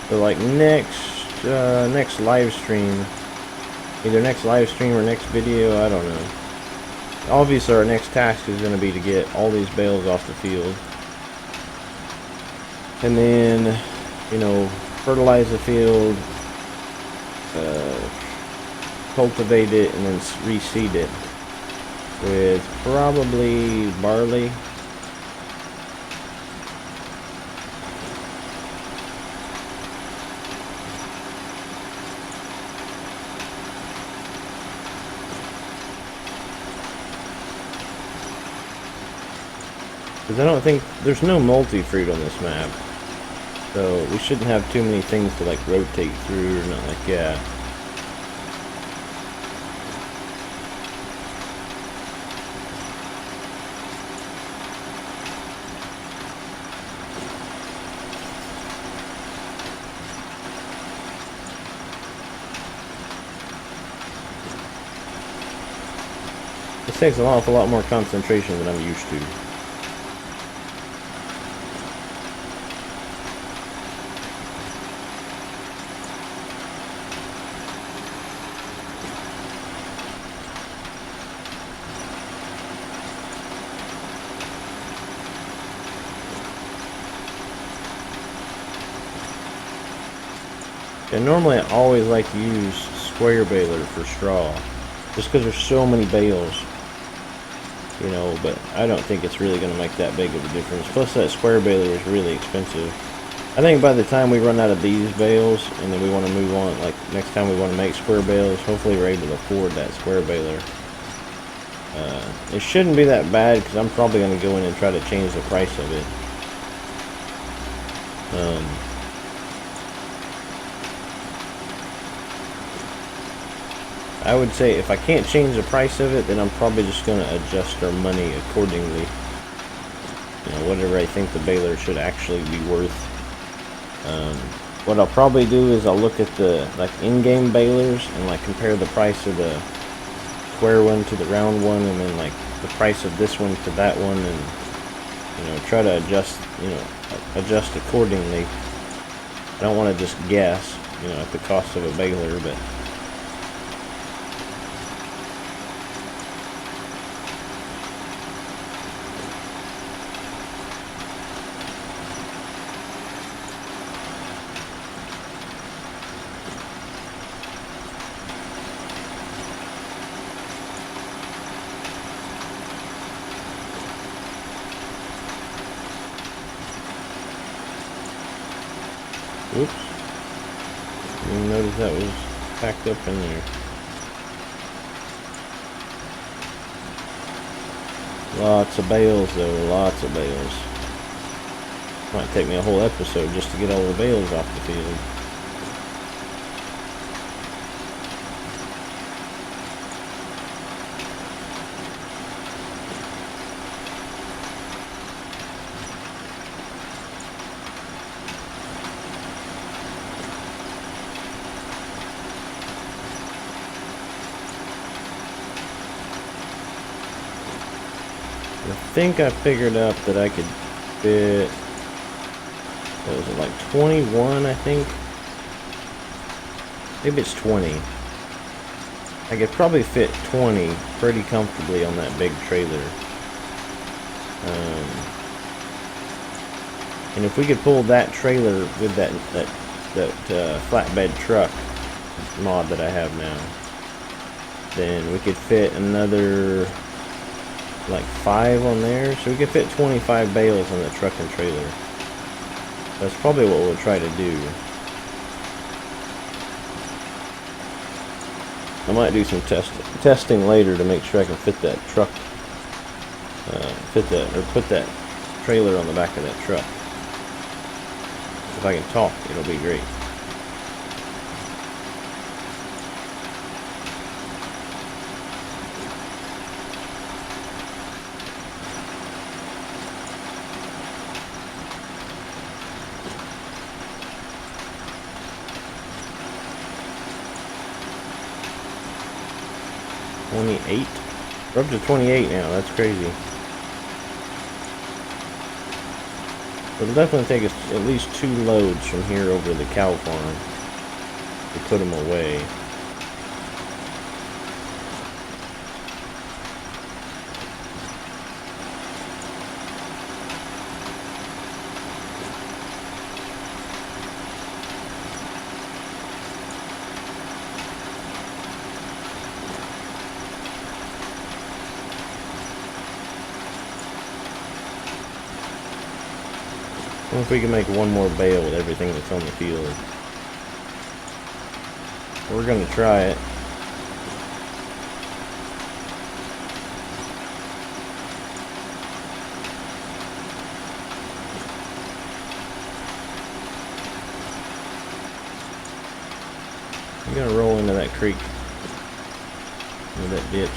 [SPEAKER 1] So like next live stream, either next live stream or next video, I don't know. Obviously our next task is going to be to get all these bales off the field. And then, you know, fertilize the field, cultivate it, and then reseed it with probably barley. Because I don't think there's no multi-fruit on this map, so we shouldn't have too many things to like rotate through or not like that. This takes an awful lot more concentration than I'm used to. And normally I always like to use square baler for straw, just because there's so many bales, you know, but I don't think it's really going to make that big of a difference. Plus that square baler is really expensive. I think by the time we run out of these bales, and then we want to move on, like next time we want to make square bales, hopefully we're able to afford that square baler. It shouldn't be that bad, because I'm probably going to go in and try to change the price of it. I would say if I can't change the price of it, then I'm probably just going to adjust our money accordingly. You know, whatever I think the baler should actually be worth. What I'll probably do is I'll look at the in-game balers and compare the price of the square one to the round one, and then the price of this one to that one, and try to adjust accordingly. I don't want to just guess, at the cost of a baler, but oops. You notice that was packed up in there. Lots of bales though, lots of bales. Might take me a whole episode just to get all the bales off the field. I think I figured out that I could fit, what was it, 21, I think? Maybe it's 20. I could probably fit 20 pretty comfortably on that big trailer. And if we could pull that trailer with that flatbed truck mod that I have now, then we could fit another 5 on there, so we could fit 25 bales on the truck and trailer. That's probably what we'll try to do. I might do some testing later to make sure I can fit that truck, put that trailer on the back of that truck. If I can talk, it'll be great. We're up to 28 now. That's crazy. It'll definitely take us at least 2 loads from here over to the cow farm to put them away. I wonder if we can make one more bale with everything that's on the field. We're gonna try it. I'm gonna roll into that creek, into that ditch.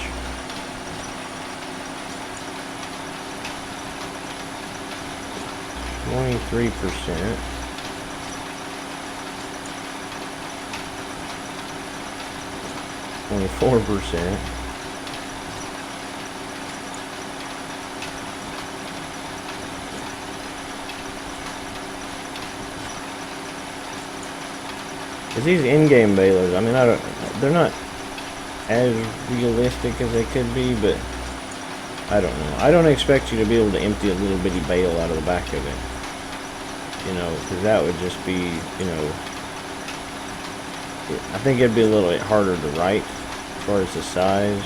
[SPEAKER 1] %. 24%. Because these in-game balers, I mean, they're not as realistic as they could be, but I don't know. I don't expect you to be able to empty a little bitty bale out of the back of it. You know, because that would just be, you know, I think it'd be a little bit harder to write as far as the size.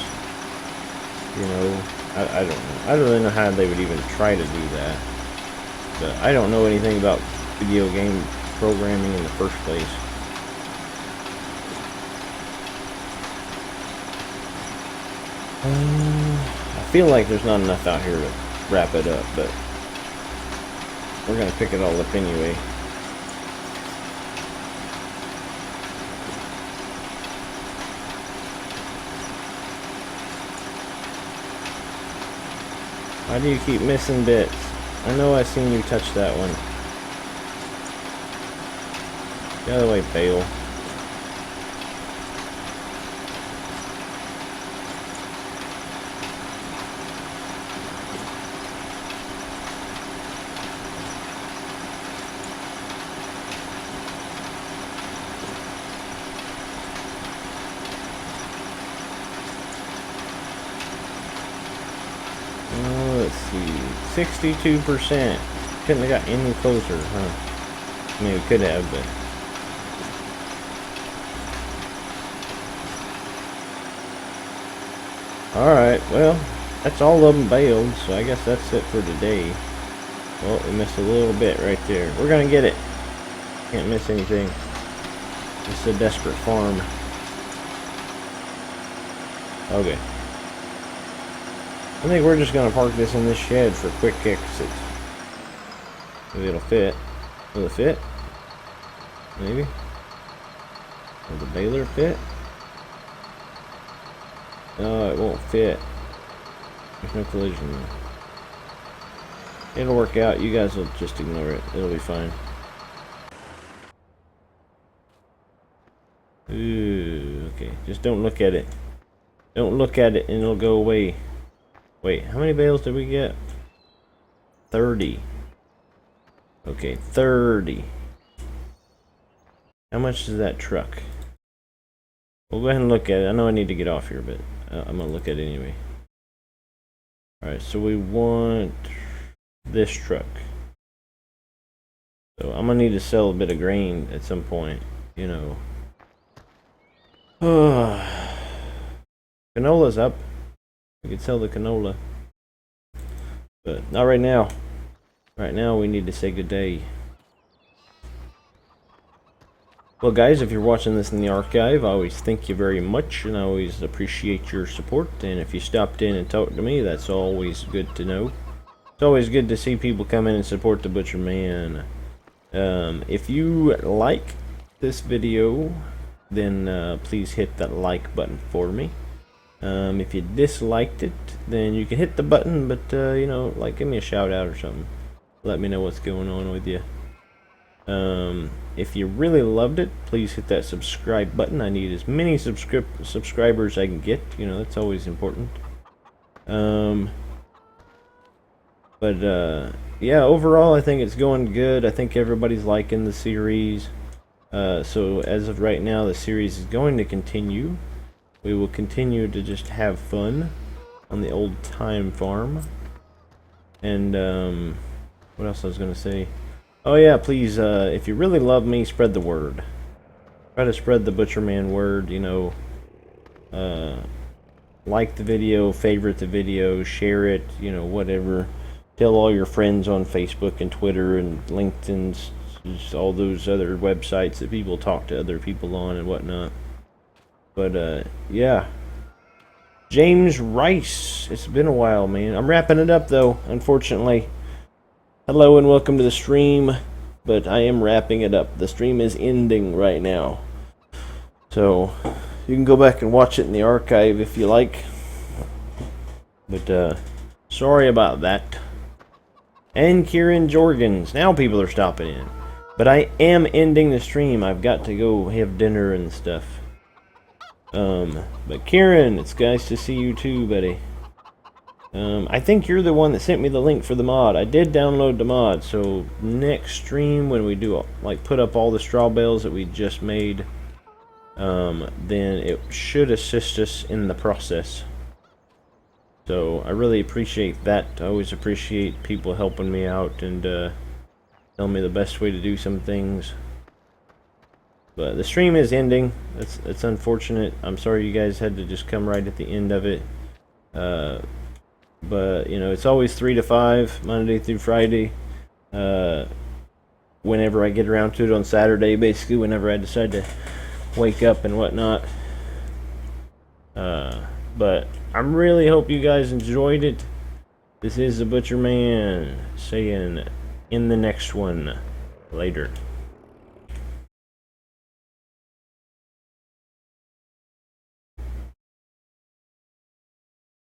[SPEAKER 1] You know, I don't know. I don't really know how they would even try to do that. But I don't know anything about video game programming in the first place. I feel like there's not enough out here to wrap it up, but we're gonna pick it all up anyway. Why do you keep missing bits? I know I seen you touch that one. Get out of the way, bale. Let's see, 62%. Couldn't have got any closer, huh? I mean, we could have, but alright, well, that's all of them baled, so I guess that's it for today. Well, we missed a little bit right there. We're gonna get it. Can't miss anything. It's a desperate farm. Okay. I think we're just gonna park this in this shed for quick exits. Maybe it'll fit. Will it fit? Maybe. Will the baler fit? No, it won't fit. There's no collision. It'll work out. You guys will just ignore it. It'll be fine. Ooh, okay. Just don't look at it. Don't look at it and it'll go away. Wait, how many bales did we get? 30. Okay, 30. How much is that truck? We'll go ahead and look at it. I know I need to get off here, but I'm going to look at it anyway. Alright, so we want this truck. So I'm going to need to sell a bit of grain at some point, you know. Canola's up. We could sell the canola. But not right now. Right now we need to say good day. Well guys, if you're watching this in the archive, I always thank you very much and I always appreciate your support. And if you stopped in and talked to me, that's always good to know. It's always good to see people come in and support the Butcher Man. If you like this video, then please hit that like button for me. If you disliked it, then you can hit the button, but you know, like, give me a shout out or something. Let me know what's going on with you. If you really loved it, please hit that subscribe button. I need as many subscribers I can get. You know, that's always important. Yeah, overall, I think it's going good. I think everybody's liking the series. So as of right now, the series is going to continue. We will continue to just have fun on the old time farm. And what else I was going to say? Oh yeah, please, if you really love me, spread the word. Try to spread the Butcher Man word, you know. Like the video, favorite the video, share it, you know, whatever. Tell all your friends on Facebook and Twitter and LinkedIn, just all those other websites that people talk to other people on and whatnot. But yeah, James Rice, it's been a while, man. I'm wrapping it up though, unfortunately. Hello and welcome to the stream, but I am wrapping it up. The stream is ending right now, so you can go back and watch it in the archive if you like. But sorry about that. And Kieran Jorgens, now people are stopping in, but I am ending the stream. I've got to go have dinner and stuff. But Kieran, it's nice to see you too, buddy. I think you're the one that sent me the link for the mod. I did download the mod, so next stream when we do, like, put up all the straw bales that we just made, then it should assist us in the process. So I really appreciate that. I always appreciate people helping me out and telling me the best way to do some things. But the stream is ending. It's unfortunate. I'm sorry you guys had to just come right at the end of it. But you know, it's always 3 to 5, Monday through Friday. Whenever I get around to it on Saturday, basically whenever I decide to wake up and whatnot. But I really hope you guys enjoyed it. This is the Butcher Man saying in the next one. Later.